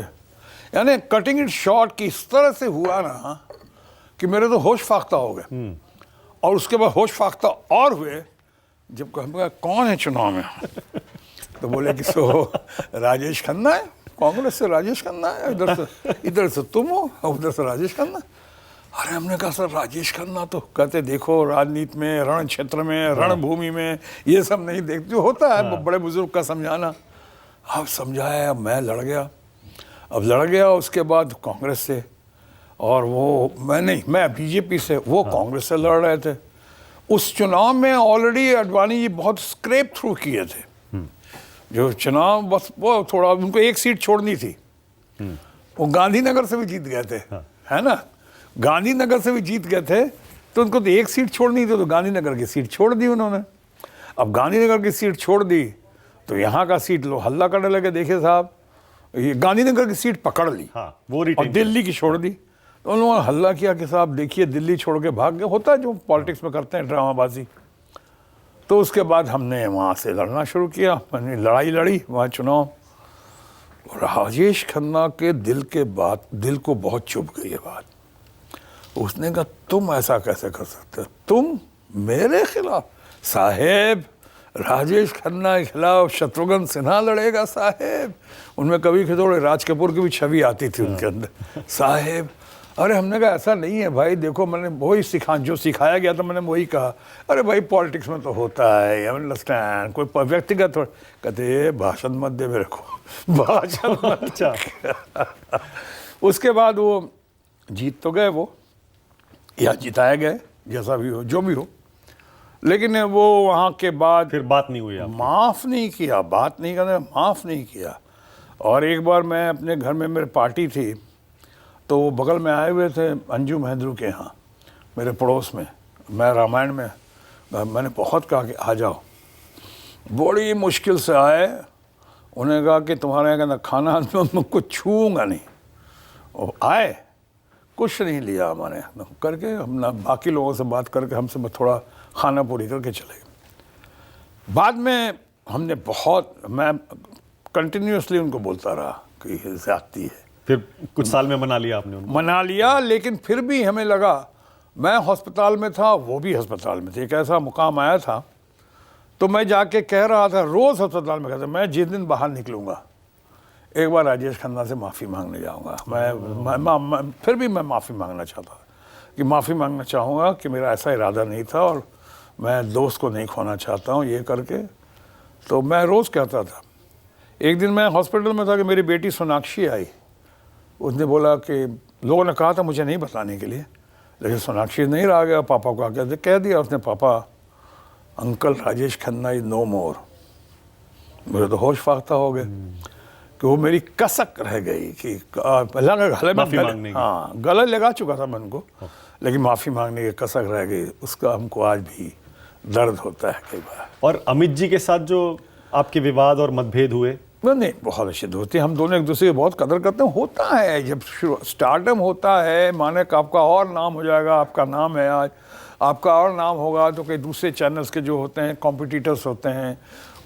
यानी कटिंग इट शॉर्ट कि इस तरह से हुआ ना कि मेरे तो होश फाख्ता हो गए। और उसके बाद होश फाख्ता और हुए जब हम कहा कौन है चुनाव में तो बोले कि सो राजेश खन्ना है, कांग्रेस से राजेश खन्ना है, इधर से तुम हो और उधर से राजेश खन्ना। अरे हमने कहा सर राजेश खन्ना तो कहते देखो राजनीति में, रण क्षेत्र में, रणभूमि में ये सब नहीं देखते, होता है बड़े बुजुर्ग का समझाना। अब समझाया, मैं लड़ गया। उसके बाद कांग्रेस से, और वो मैं बीजेपी से, वो कांग्रेस से लड़ रहे थे। उस चुनाव में ऑलरेडी अडवाणी जी बहुत स्क्रैप थ्रू किए थे। जो चुनाव बस वो थोड़ा उनको एक सीट छोड़नी थी। वो गांधीनगर से भी जीत गए थे, है ना, गांधीनगर से भी जीत गए थे, तो उनको तो एक सीट छोड़नी थी, तो गांधीनगर की सीट छोड़ दी उन्होंने। अब गांधीनगर की सीट छोड़ दी तो यहाँ का सीट लोग हल्ला करने लगे, देखिए साहब ये गांधीनगर की सीट पकड़ ली, वो और दिल्ली की छोड़ दी। तो उन लोगों ने हल्ला किया कि साहब देखिए दिल्ली छोड़ के भाग गए, होता है जो पॉलिटिक्स में करते हैं ड्रामाबाजी। तो उसके बाद हमने वहाँ से लड़ना शुरू किया, मैंने लड़ाई लड़ी वहाँ चुनाव। राजेश खन्ना के दिल को बहुत चुभ गई ये बात। उसने कहा तुम ऐसा कैसे कर सकते हो, तुम मेरे खिलाफ? साहेब राजेश खन्ना के खिलाफ शत्रुघ्न सिन्हा लड़ेगा साहेब। उनमें कभी थोड़े राज कपूर की भी छवि आती थी उनके अंदर। साहेब, अरे हमने कहा ऐसा नहीं है भाई, देखो मैंने वही जो सिखाया गया था मैंने वही कहा। अरे भाई पॉलिटिक्स में तो होता है, यू अंडरस्टैंड, कोई व्यक्तिगत थोड़ा। कहते भाषण मत दे मेरे को, भाषण मत। अच्छा। उसके बाद वो जीत तो गए, वो या जिताए गए, जैसा भी हो जो भी हो, लेकिन वो वहाँ के बाद फिर बात नहीं हुई, माफ़ नहीं किया, बात नहीं करने, माफ़ नहीं किया। और एक बार मैं अपने घर में, मेरी पार्टी थी, तो वो बगल में आए हुए थे अंजू महेंद्रू के यहाँ, मेरे पड़ोस में। मैं रामायण में मैंने बहुत कहा कि आ जाओ, बड़ी मुश्किल से आए। उन्हें कहा कि तुम्हारे यहाँ खाना मैं कुछ छूऊंगा नहीं। वो आए, कुछ नहीं लिया हमारे यहाँ करके, हम ना बाकी लोगों से बात करके हमसे थोड़ा खाना पूरी करके चले गए। बाद में हमने मैं कंटिन्यूसली उनको बोलता रहा कि ये ज़्यादती है। फिर कुछ साल में मना लिया आपने उनको? मना लिया, लेकिन फिर भी हमें लगा, मैं अस्पताल में था, वो भी अस्पताल में थे, एक ऐसा मुकाम आया था, तो मैं जाके कह रहा था, रोज़ अस्पताल में कहता, मैं जिस दिन बाहर निकलूँगा एक बार राजेश खन्ना से माफ़ी मांगने जाऊँगा। मैं फिर भी मैं माफ़ी मांगना चाहता कि माफ़ी मांगना चाहूँगा कि मेरा ऐसा इरादा नहीं था और मैं दोस्त को नहीं खोना चाहता हूँ ये करके। तो मैं रोज़ कहता था। एक दिन मैं हॉस्पिटल में था कि मेरी बेटी सोनाक्षी आई, उसने बोला कि लोगों ने कहा था मुझे नहीं बताने के लिए, लेकिन सोनाक्षी नहीं रहा गया, पापा को आके कह दिया उसने, पापा uncle Rajesh Khanna is no more. मेरे तो होश फाख्ता हो गए कि वो मेरी कसक रह गई कि गले लगा चुका था मन को, लेकिन माफ़ी मांगने की कसक रह गई। उसका हमको आज भी दर्द होता है कई बार। और अमित जी के साथ जो आपके विवाद और मतभेद हुए? नहीं, बहुत अच्छे दोस्ती, हम दोनों एक दूसरे की बहुत कदर करते हैं। होता है जब स्टार्टअप होता है, माने कि आपका और नाम हो जाएगा, आपका नाम है आज, आपका और नाम होगा तो कई दूसरे चैनल्स के जो होते हैं कॉम्पिटिटर्स होते हैं,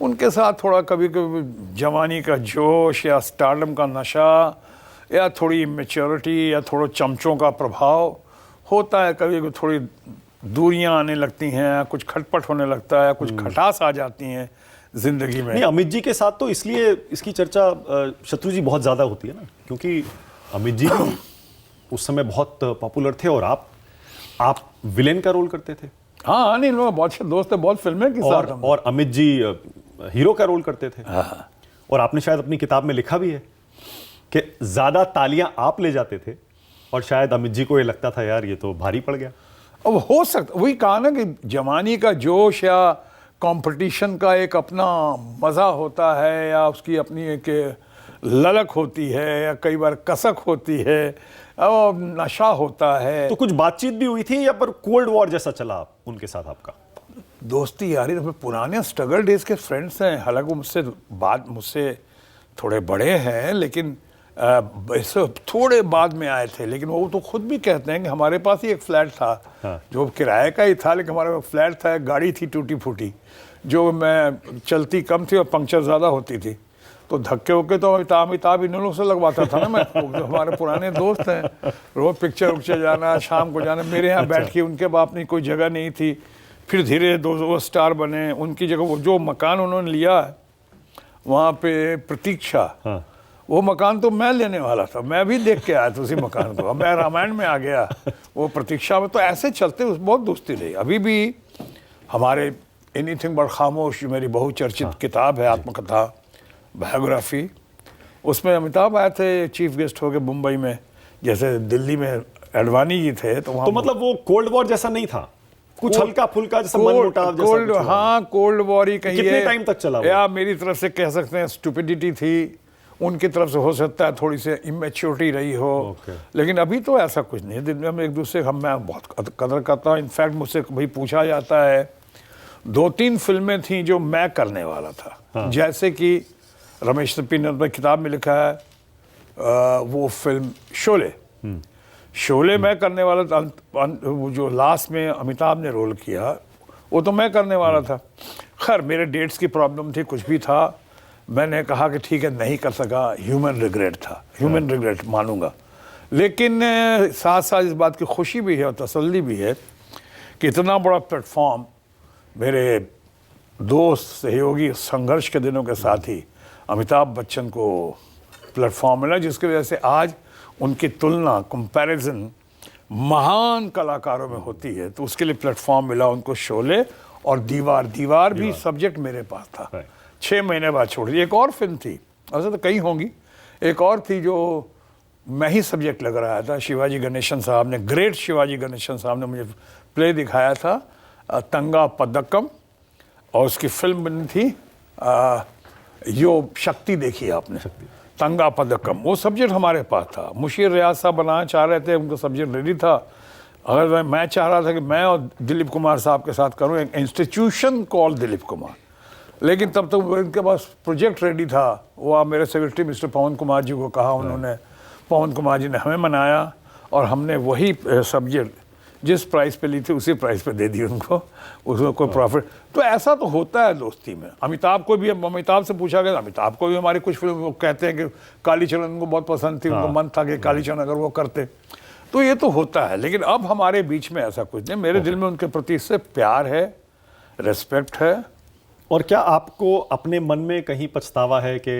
उनके साथ थोड़ा कभी कभी जवानी का जोश या स्टारडम का नशा या थोड़ी इमेच्योरिटी या थोड़ा चमचों का प्रभाव होता है। कभी कभी थोड़ी दूरियां आने लगती हैं, कुछ खटपट होने लगता है, कुछ खटास आ जाती हैं जिंदगी में। नहीं, अमित जी के साथ तो इसलिए इसकी चर्चा शत्रु जी बहुत ज़्यादा होती है ना, क्योंकि अमित जी उस समय बहुत पॉपुलर थे और आप विलेन का रोल करते थे। हाँ, नहीं, लोग बहुत अच्छे दोस्त थे, बहुत फिल्में के साथ। और अमित जी हीरो का रोल करते थे। हाँ। और आपने शायद अपनी किताब में लिखा भी है कि ज्यादा तालियां आप ले जाते थे और शायद अमित जी को ये लगता था यार ये तो भारी पड़ गया। अब हो सकता, वही कहा ना कि जवानी का जोश या कंपटीशन का एक अपना मज़ा होता है, या उसकी अपनी एक ललक होती है, या कई बार कसक होती है, और नशा होता है। तो कुछ बातचीत भी हुई थी या पर कोल्ड वॉर जैसा चला उनके साथ आपका? दोस्ती यारी तो पुराने स्ट्रगल डेज के फ्रेंड्स हैं। हालांकि वो मुझसे थोड़े बड़े हैं, लेकिन ऐसे थोड़े बाद में आए थे। लेकिन वो तो खुद भी कहते हैं कि हमारे पास ही एक फ्लैट था। हाँ। जो किराए का ही था, लेकिन हमारे फ्लैट था, गाड़ी थी टूटी फूटी, जो मैं चलती कम थी और पंक्चर ज़्यादा होती थी। तो धक्के वक्के तो अमिताभ इन लोगों से लगवाता था ना मैं, तो हमारे पुराने दोस्त हैं, रोज पिक्चर उक्चर जाना, शाम को जाना, मेरे यहाँ बैठ के, उनके बाप ने कोई जगह नहीं थी। फिर धीरे दो स्टार बने, उनकी जगह वो जो मकान उन्होंने लिया वहाँ पे प्रतीक्षा, वो मकान तो मैं लेने वाला था, मैं भी देख के आया था उसी मकान को, मैं रामायण में आ गया वो प्रतीक्षा में। तो ऐसे चलते बहुत दोस्ती रही। अभी भी हमारे एनीथिंग बट खामोश, मेरी बहुचर्चित किताब है, आत्मकथा बायोग्राफी, उसमें अमिताभ आए थे चीफ गेस्ट होके मुंबई में, जैसे दिल्ली में अडवाणी जी थे। तो मतलब वो कोल्ड वॉर जैसा नहीं था, कुछ हल्का फुल्का जैसा मनमुटाव जैसा कोल्ड, हाँ कोल्ड वॉर ही कहिए। कितने टाइम तक चला? या मेरी तरफ से कह सकते हैं स्टुपिडिटी थी, उनकी तरफ से हो सकता है थोड़ी सी इमेच्योरिटी रही हो, लेकिन अभी तो ऐसा कुछ नहीं है। दिन में हम एक दूसरे का मैं बहुत कदर करता हूँ। इनफैक्ट मुझसे कभी पूछा जाता है, 2-3 फिल्में थी जो मैं करने वाला था, जैसे कि रमेश सिप्पी ने अपनी किताब में लिखा है वो फिल्म शोले, शोले मैं करने वाला था। वो जो लास्ट में अमिताभ ने रोल किया वो तो मैं करने वाला था। खैर मेरे डेट्स की प्रॉब्लम थी, कुछ भी था, मैंने कहा कि ठीक है नहीं कर सका, ह्यूमन रिग्रेट था, ह्यूमन रिग्रेट मानूंगा। लेकिन साथ साथ इस बात की खुशी भी है और तसल्ली भी है कि इतना बड़ा प्लेटफॉर्म मेरे दोस्त सहयोगी संघर्ष के दिनों के साथ ही अमिताभ बच्चन को प्लेटफॉर्म मिला, जिसकी वजह से आज उनकी तुलना, कंपैरिजन महान कलाकारों में होती है। तो उसके लिए प्लेटफॉर्म मिला उनको शोले और दीवार भी सब्जेक्ट मेरे पास था। 6 महीने बाद छोड़ दी। एक और फिल्म थी, ऐसे तो कई होंगी, एक और थी जो मैं ही सब्जेक्ट लग रहा था। शिवाजी गणेशन साहब ने, ग्रेट शिवाजी गणेशन साहब ने मुझे प्ले दिखाया था, तंगा पदक्कम, और उसकी फिल्म बनी थी यो शक्ति, देखी आपने, तंगा पदक्कम। वो सब्जेक्ट हमारे पास था। मुशीर रियाज साहब बनाना चाह रहे थे, उनका सब्जेक्ट रेडी था। अगर मैं चाह रहा था कि मैं और दिलीप कुमार साहब के साथ करूं एक इंस्टीट्यूशन कॉल दिलीप कुमार, लेकिन तब तक उनके पास प्रोजेक्ट रेडी था। वो आप मेरे सेक्रेटरी मिस्टर पवन कुमार जी को कहा, उन्होंने, पवन कुमार जी ने हमें मनाया और हमने वही सब्जेक्ट जिस प्राइस पे ली थी उसी प्राइस पे दे दी उनको, उसको कोई प्रॉफिट। तो ऐसा तो होता है दोस्ती में। अमिताभ को भी, अमिताभ से पूछा गया, अमिताभ को भी हमारी कुछ फिल्म, वो कहते हैं कि कालीचरण उनको बहुत पसंद थी, उनको मन था कि कालीचरण अगर वो करते, तो ये तो होता है। लेकिन अब हमारे बीच में ऐसा कुछ नहीं। मेरे दिल में उनके प्रति इससे प्यार है, रिस्पेक्ट है। और क्या आपको अपने मन में कहीं पछतावा है कि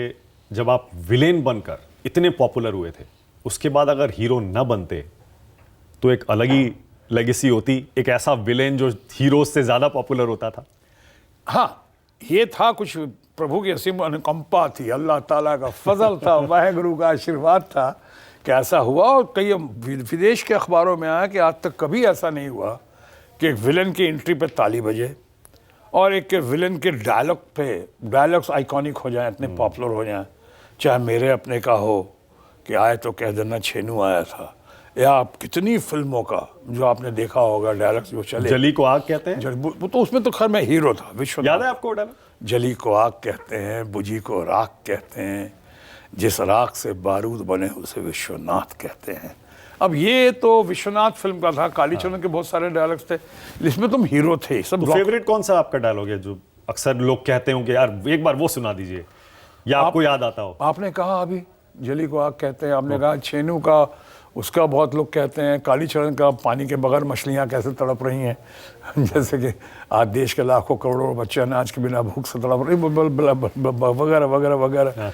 जब आप विलेन बनकर इतने पॉपुलर हुए थे, उसके बाद अगर हीरो न बनते तो एक अलग ही लेगेसी होती, एक ऐसा विलेन जो हीरोज से ज्यादा पॉपुलर होता था? हाँ, ये था कुछ प्रभु की असीम अनुकंपा थी, अल्लाह ताला का फजल था, वाहेगुरु का आशीर्वाद था कि ऐसा हुआ। और कई विदेश के अखबारों में आया कि आज तक कभी ऐसा नहीं हुआ कि एक विलन की एंट्री पे ताली बजे और एक विलन के डायलॉग्स आइकॉनिक हो जाएं, इतने पॉपुलर हो जाएं। चाहे मेरे अपने का हो कि आए तो कह देना छेनू आया था, या आप कितनी फिल्मों का जो आपने देखा होगा डायलॉग्स जो चले, जली को आग कहते हैं, वो तो उसमें तो खैर मैं हीरो था, विश्वनाथ। याद है आपको डायलॉग? जली को आग कहते हैं, बुझी को राख कहते हैं, जिस राख से बारूद बने उसे विश्वनाथ कहते हैं। अब ये तो विश्वनाथ फिल्म का था, कालीचरण के बहुत सारे डायलॉग्स थे, इसमें तुम हीरो थे सब। तो फेवरेट कौन सा आपका डायलॉग है जो अक्सर लोग कहते होंगे यार एक बार वो सुना दीजिए, या आपको याद आता हो? आपने कहा अभी जली को आग कहते हैं, आपने कहा छेनू का, उसका बहुत लोग कहते हैं, कालीचरण का पानी के बगैर मछलियाँ कैसे तड़प रही हैं, जैसे कि आज देश के लाखों करोड़ों बच्चे अनाज के बिना भूख से तड़प रही, वगैरह वगैरह वगैरह।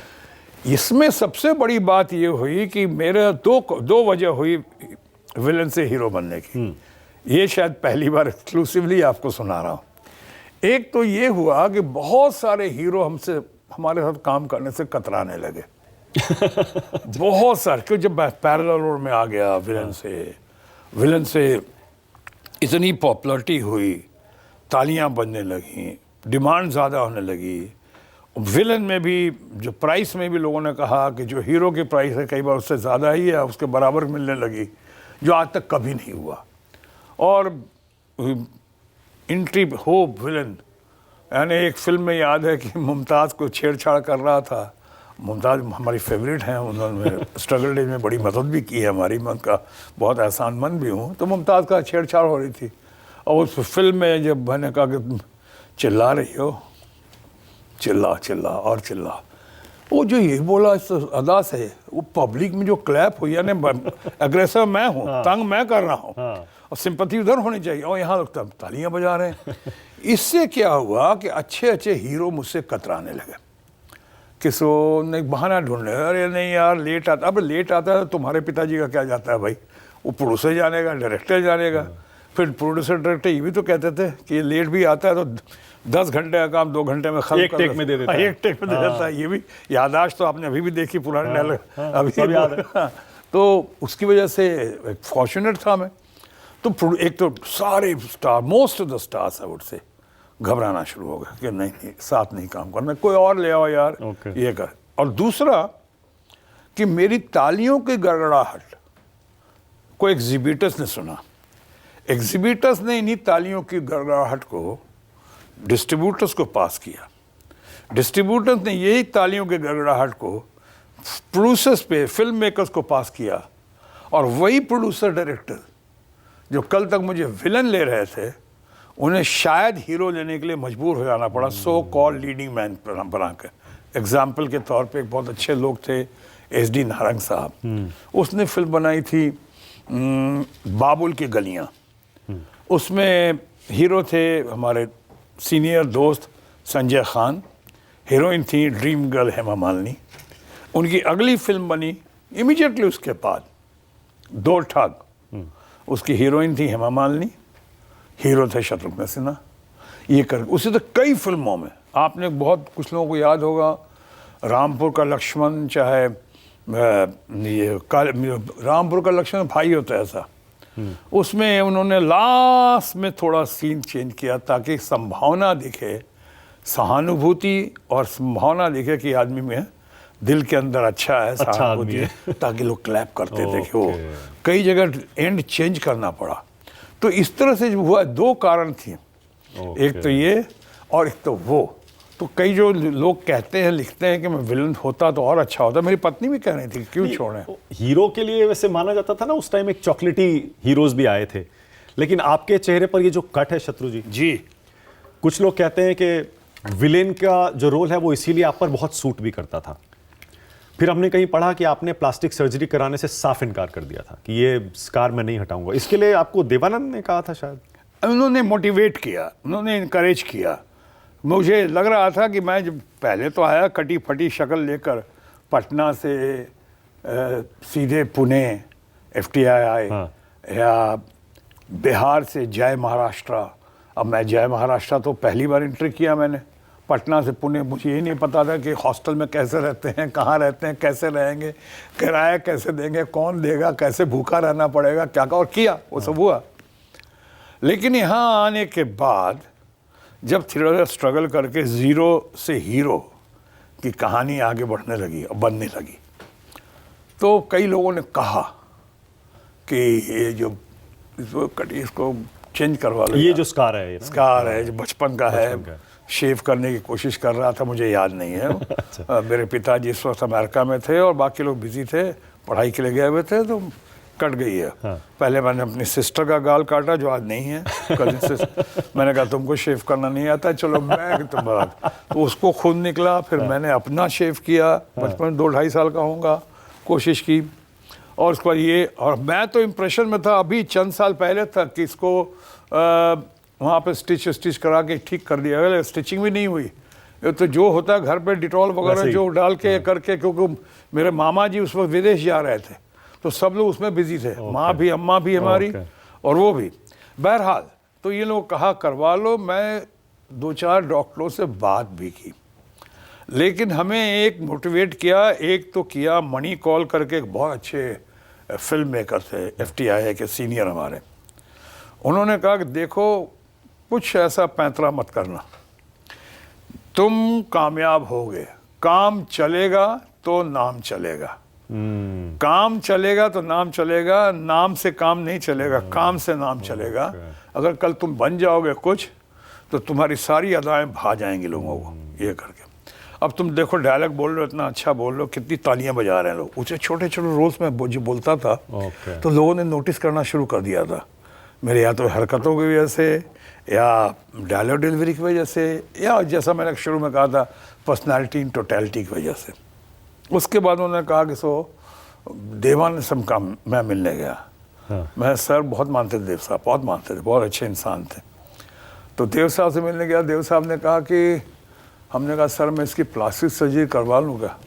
इसमें सबसे बड़ी बात ये हुई कि मेरे दो वजह हुई विलन से हीरो बनने की। ये शायद पहली बार एक्सक्लूसिवली आपको सुना रहा हूँ। एक तो ये हुआ कि बहुत सारे हीरो हमारे साथ काम करने से कतराने लगे बहुत सारे, क्यों जब पैरेलल रोड में आ गया विलन से इतनी पॉपुलरिटी हुई, तालियां बजने लगी, डिमांड ज़्यादा होने लगी। विलन में भी जो प्राइस में भी लोगों ने कहा कि जो हीरो की प्राइस है कई बार उससे ज़्यादा ही है, उसके बराबर मिलने लगी, जो आज तक कभी नहीं हुआ। और एंट्री हो विलन, यानी एक फिल्म में याद है कि मुमताज़ को छेड़छाड़ कर रहा था। मुमताज़ हमारी फेवरेट हैं, उन्होंने स्ट्रगल डेज में बड़ी मदद भी की है हमारी, मैं उनका बहुत एहसानमंद भी हूँ। तो मुमताज़ का छेड़छाड़ हो रही थी और उस फिल्म में जब मैंने कहा कि चिल्ला रही हो, चिल्ला चिल्ला और चिल्ला, वो जो ये बोला इस अदा से, वो पब्लिक में जो क्लैप हुई, यानी अग्रेसर मैं हूँ, तंग मैं कर रहा हूँ, और सिंपैथी उधर होनी चाहिए, और यहाँ लोग तब तालियां बजा रहे हैं। इससे क्या हुआ कि अच्छे अच्छे हीरो मुझसे कतराने लगे, किसो ने बहाना ढूंढ रहे, अरे नहीं यार लेट आता। अब लेट आता है तो तुम्हारे पिताजी का क्या जाता है भाई, वो प्रोड्यूसर जानेगा, डायरेक्टर जानेगा। फिर प्रोड्यूसर डायरेक्टर ये भी तो कहते थे कि ये लेट भी आता है तो 10 घंटे का काम 2 घंटे में खत्म एक टेक में दे देता है। एक टेक में दे देता है। ये भी यादाश्त तो आपने अभी भी देखी, पुराने डायलॉग अभी सब याद है। तो उसकी वजह से फॉर्चुनेट था मैं। तो एक तो सारे star, most of the stars I would say घबराना शुरू हो गए कि नहीं साथ नहीं काम करना, कोई और ले आओ यार, ये कर। और दूसरा कि मेरी तालियों की गड़गड़ाहट को एग्जिबिटर्स ने सुना। एग्जिबिटर्स ने इन्हीं तालियों की गड़गड़ाहट को डिस्ट्रीब्यूटर्स को पास किया। डिस्ट्रीब्यूटर्स ने यही तालियों के गड़गड़ाहट को प्रोड्यूसर्स पे, फिल्म मेकर्स को पास किया, और वही प्रोड्यूसर डायरेक्टर जो कल तक मुझे विलन ले रहे थे, उन्हें शायद हीरो लेने के लिए मजबूर हो जाना पड़ा, सो कॉल लीडिंग मैन बना कर। एग्जाम्पल के तौर पे एक बहुत अच्छे लोग थे, SD नारंग साहब, उसने फिल्म बनाई थी बाबुल की गलियां। उसमें हीरो थे हमारे सीनियर दोस्त संजय खान, हीरोइन थी ड्रीम गर्ल हेमा मालिनी। उनकी अगली फिल्म बनी इमीडिएटली उसके बाद, दो ठग, उसकी हीरोइन थी हेमा मालिनी, हीरो थे शत्रुघ्न सिन्हा। ये कर उसी तो कई फिल्मों में आपने, बहुत कुछ लोगों को याद होगा, रामपुर का लक्ष्मण, चाहे ये रामपुर का लक्ष्मण भाई होता है ऐसा, उसमें उन्होंने लास्ट में थोड़ा सीन चेंज किया ताकि संभावना दिखे, सहानुभूति और संभावना दिखे कि आदमी में दिल के अंदर अच्छा है, सहानुभूति है, ताकि लोग क्लैप करते थे कि वो कई जगह एंड चेंज करना पड़ा। तो इस तरह से जो हुआ, दो कारण थे, एक तो ये और एक तो वो। तो कई जो लोग कहते हैं, लिखते हैं कि मैं विलन होता तो और अच्छा होता। मेरी पत्नी भी कह रही थी क्यों छोड़ें। हीरो के लिए वैसे माना जाता था ना उस टाइम, एक चॉकलेटी हीरोज भी आए थे, लेकिन आपके चेहरे पर ये जो कट है शत्रु जी, कुछ लोग कहते हैं कि विलेन का जो रोल है वो इसीलिए आप पर बहुत सूट भी करता था। फिर हमने कहीं पढ़ा कि आपने प्लास्टिक सर्जरी कराने से साफ इनकार कर दिया था कि ये स्कार मैं नहीं हटाऊंगा। इसके लिए आपको देवानंद ने कहा था शायद? उन्होंने मोटिवेट किया, उन्होंने इनकरेज किया। मुझे लग रहा था कि मैं जब पहले तो आया कटी फटी शक्ल लेकर पटना से सीधे पुणे FTI, या बिहार से जय महाराष्ट्र। अब मैं जय महाराष्ट्र तो पहली बार एंट्री किया मैंने, पटना से पुणे। मुझे ये नहीं पता था कि हॉस्टल में कैसे रहते हैं, कहाँ रहते हैं, कैसे रहेंगे, किराया कैसे देंगे, कौन देगा, कैसे भूखा रहना पड़ेगा, क्या और किया, वो सब हुआ। लेकिन यहाँ आने के बाद जब थोड़ा स्ट्रगल करके ज़ीरो से हीरो की कहानी आगे बढ़ने लगी और बनने लगी, तो कई लोगों ने कहा कि ये जो इसको चेंज करवा लो, ये जो स्कार है, स्कार है जो बचपन का है, शेव करने की कोशिश कर रहा था, मुझे याद नहीं है। अच्छा। मेरे पिताजी इस वक्त अमेरिका में थे और बाकी लोग बिजी थे, पढ़ाई के लिए गए हुए थे, तो कट गई है। हाँ। पहले मैंने अपनी सिस्टर का गाल काटा जो आज नहीं है, मैंने कहा तुमको शेव करना नहीं आता, चलो मैं तो उसको खून निकला। फिर मैंने अपना शेव किया, बचपन 2-2.5 साल का होऊंगा, कोशिश की। और उसके बाद ये, और मैं तो इम्प्रेशन में था अभी चंद साल पहले तक कि इसको वहाँ पे स्टिच करा के ठीक कर दिया गया। स्टिचिंग भी नहीं हुई, ये तो जो होता है घर पे डिटॉल वगैरह जो डाल के करके, क्योंकि मेरे मामा जी उस वक्त विदेश जा रहे थे तो सब लोग उसमें बिजी थे, माँ भी, अम्मा भी हमारी, और वो भी। बहरहाल तो ये लोग कहा करवा लो। मैं 2-4 डॉक्टरों से बात भी की, लेकिन हमें एक मोटिवेट किया, एक तो किया मणि कॉल करके, एक बहुत अच्छे फिल्म मेकर थे FTI के सीनियर हमारे। उन्होंने कहा कि देखो कुछ ऐसा पैंतरा मत करना, तुम कामयाब होगे, काम चलेगा तो नाम चलेगा, काम चलेगा तो नाम चलेगा, नाम से काम नहीं चलेगा, काम से नाम चलेगा। अगर कल तुम बन जाओगे कुछ तो तुम्हारी सारी अदाएं भा जाएंगी लोगों को ये करके। अब तुम देखो डायलॉग बोल रहे हो, इतना अच्छा बोल रहे हो, कितनी तालियां बजा रहे हैं लोग। उसे छोटे छोटे रोल्स में जो बोलता था तो लोगों ने नोटिस करना शुरू कर दिया था मेरे, या तो हरकतों की वजह से, या डायलॉग डिलीवरी की वजह से, या जैसा मैंने शुरू में कहा था पर्सनालिटी इन टोटलिटी की वजह से। उसके बाद उन्होंने कहा कि सो देवानंद से मैं मिलने गया। मैं सर बहुत मानते थे देव साहब, बहुत मानते थे, बहुत अच्छे इंसान थे। तो देव साहब से मिलने गया। देव साहब ने कहा कि हमने कहा सर मैं इसकी प्लास्टिक सर्जरी करवा लूँगा।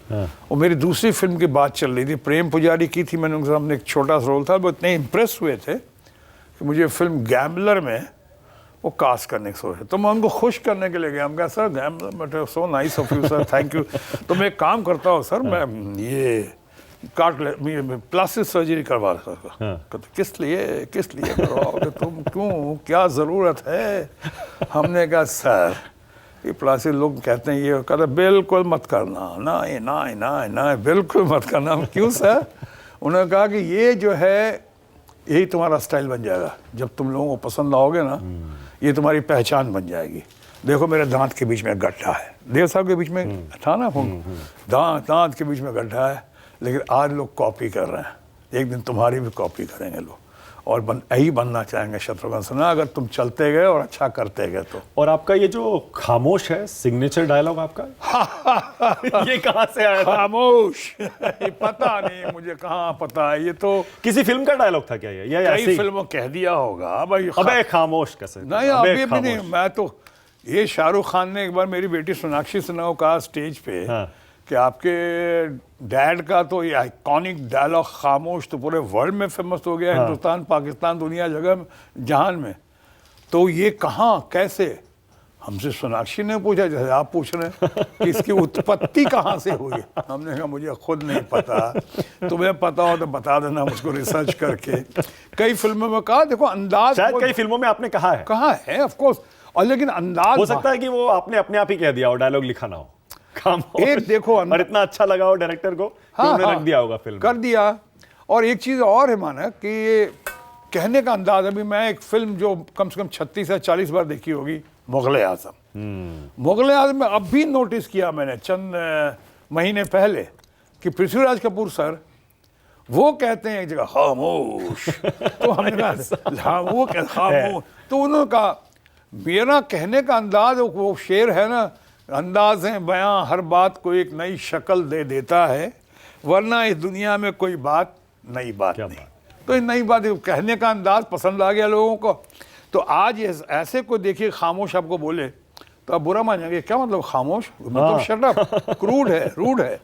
और मेरी दूसरी फिल्म की बात चल रही थी, प्रेम पुजारी की थी मैंने, उनके सामने एक छोटा सा रोल था। वो इतने इम्प्रेस हुए थे कि मुझे फिल्म गैम्बलर में वो कास्ट करने की सोच है। तो मैं उनको खुश करने के लिए गया। हम कहा sir gambler but so nice of you sir, thank you. तो मैं एक काम करता हूँ सर, मैं ये प्लास्टिक सर्जरी करवा सकता। कहते किस लिए करवाओगे तुम, क्यों, क्या ज़रूरत है? हमने कहा सर ये प्लास्टिक, लोग कहते हैं ये, कहते बिल्कुल मत करना, ना बिल्कुल मत करना। क्यों सर? उन्होंने कहा कि ये जो है यही तुम्हारा स्टाइल बन जाएगा, जब तुम लोगों को पसंद आओगे ना ये तुम्हारी पहचान बन जाएगी। देखो मेरे दांत के बीच में गड्ढा है, देव साहब के बीच में था ना, दांत के बीच में गड्ढा है, लेकिन आज लोग कॉपी कर रहे हैं, एक दिन तुम्हारी भी कॉपी करेंगे लोग, और यही बनना चाहेंगे शत्रुघ्न सिन्हा, अगर तुम चलते गए और अच्छा करते गए तो। और आपका ये जो खामोश है सिग्नेचर डायलॉग आपका ये कहाँ से आया था? खामोश पता नहीं मुझे, कहाँ पता है, ये तो किसी फिल्म का डायलॉग था क्या ये? कई फिल्मों कह दिया होगा भाई। अबे खामोश कैसे? नहीं अभी भी नहीं, मैं तो ये शाहरुख खान ने एक बार मेरी बेटी सोनाक्षी सिन्हा को कहा स्टेज पे कि आपके डैड का तो ये आइकॉनिक डायलॉग खामोश तो पूरे वर्ल्ड में फेमस हो गया, हिंदुस्तान, पाकिस्तान, दुनिया जगह जहान में, तो ये कहाँ कैसे? हमसे सोनाक्षी ने पूछा जैसे आप पूछ रहे हैं कि इसकी उत्पत्ति कहाँ से हुई। हमने कहा मुझे खुद नहीं पता, तुम्हें पता हो तो बता देना मुझको रिसर्च करके। कई फिल्मों में कहा, देखो अंदाज, शायद कई फिल्मों में आपने कहा है ऑफ कोर्स, और लेकिन अंदाज हो सकता है कि वो आपने अपने आप ही कह दिया हो, डायलॉग लिखा ना हो। एक देखो और इतना अच्छा लगा हो डायरेक्टर को कि उन्होंने रख दिया होगा फिल्म, कर दिया। और एक चीज और है माना कि ये कहने का अंदाज, अभी मैं एक फिल्म जो कम से कम 36 या 40 बार देखी होगी, मुगल-ए-आज़म। मुगल-ए-आज़म में अब भी नोटिस किया मैंने चंद महीने पहले कि पृथ्वीराज कपूर सर वो कहते हैं एक जगह खामोश, तो हमने कहा वो क्या खामोश, तो उन्होंने कहा मेरा कहने का अंदाज, वो शेर है ना, अंदाज़ है बयां हर बात को एक नई शक्ल दे देता है, वरना इस दुनिया में कोई बात नई बात नहीं। तो ये नई बात, कहने का अंदाज पसंद आ गया लोगों को। तो आज ऐसे को देखिए खामोश आपको बोले तो आप बुरा मानेंगे, क्या मतलब खामोश, मतलब शट अप, क्रूड है, रूड है।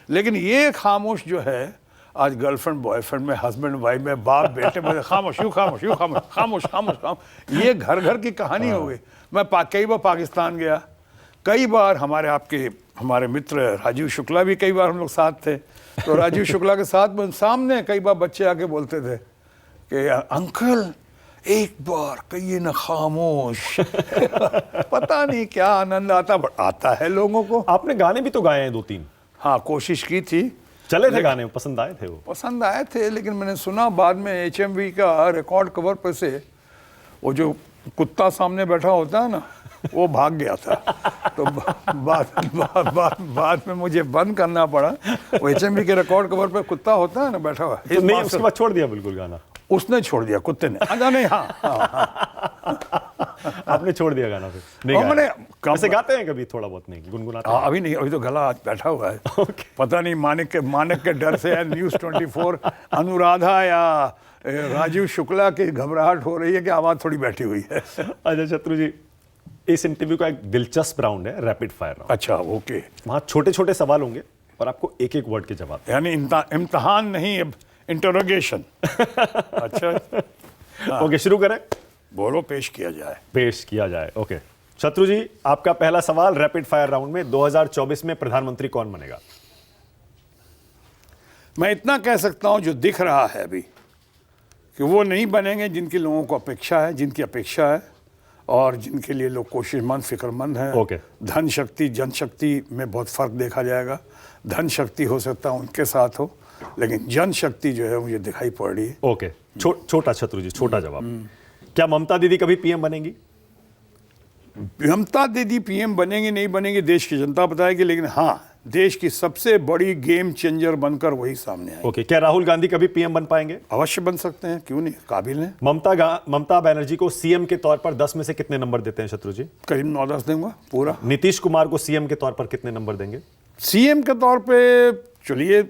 लेकिन ये खामोश जो है आज गर्लफ्रेंड बॉयफ्रेंड में, हस्बैंड वाइफ में, बाप बेटे में, खामोश यूँ खामोश यूँ खामोश खामोश खामोश खामोश, ये घर घर की कहानी हो गई। मैं कई बार पाकिस्तान गया, कई बार हमारे मित्र राजीव शुक्ला भी कई बार हम लोग साथ थे, तो राजीव शुक्ला के साथ में सामने कई बार बच्चे आके बोलते थे कि अंकल एक बार कहिए ना खामोश। पता नहीं क्या आनंद आता है लोगों को। आपने गाने भी तो गाए हैं 2-3? हाँ, कोशिश की थी, चले थे गाने, पसंद आए थे? वो पसंद आए थे, लेकिन मैंने सुना बाद में HMV का रिकॉर्ड कवर पर से वो जो कुत्ता सामने बैठा होता है ना, वो भाग गया था। तो बाद में मुझे बंद करना पड़ा। वो HMV के रिकॉर्ड कवर पे कुत्ता होता है ना बैठा हुआ, तो नहीं, उसके बाद छोड़ दिया बिल्कुल गाना? उसने छोड़ दिया, कुत्ते ने। अच्छा नहीं, आपने छोड़ दिया गाना फिर? नहीं, मैंने वैसे गाते हैं कभी थोड़ा बहुत? नहीं गुनगुनाते? अभी नहीं, अभी तो गला आज बैठा हुआ है। पता नहीं मानिक के डर से है, न्यूज़ 24 अनुराधा या राजीव शुक्ला की घबराहट हो रही है कि आवाज थोड़ी बैठी हुई है। अच्छा शत्रु जी, इस इंटरव्यू का एक दिलचस्प राउंड है, रैपिड फायर राउंड। अच्छा, ओके। वहां छोटे छोटे सवाल होंगे और आपको एक एक वर्ड के जवाब, यानी इम्तिहान नहीं, इंटरोगेशन। अच्छा ओके, शुरू करें? बोलो, पेश किया जाए। पेश किया जाए, ओके। शत्रु जी, आपका पहला सवाल रैपिड फायर राउंड में, 2024 में प्रधानमंत्री कौन बनेगा? मैं इतना कह सकता हूं जो दिख रहा है अभी, कि वो नहीं बनेंगे जिनकी लोगों को अपेक्षा है, जिनकी अपेक्षा है और जिनके लिए लोग कोशिशमंद, फिक्रमंद हैं। ओके। धन शक्ति जनशक्ति में बहुत फर्क देखा जाएगा। धन शक्ति हो सकता है उनके साथ हो, लेकिन जनशक्ति जो है मुझे दिखाई पड़ रही है। ओके, छोटा शत्रु जी, छोटा जवाब। क्या ममता दीदी कभी पीएम बनेंगी? ममता दीदी पीएम बनेंगी नहीं बनेंगी देश की जनता बताएगी, लेकिन हाँ, देश की सबसे बड़ी गेम चेंजर बनकर वही सामने आए। ओके, क्या राहुल गांधी कभी पीएम बन पाएंगे? अवश्य बन सकते हैं, क्यों नहीं, काबिल हैं। ममता बनर्जी को सीएम के तौर पर 10 में से कितने नंबर देते हैं शत्रु जी? करीब 9-10 दूंगा पूरा। नीतीश कुमार को सीएम के तौर पर कितने नंबर देंगे? सीएम के तौर पे चलिए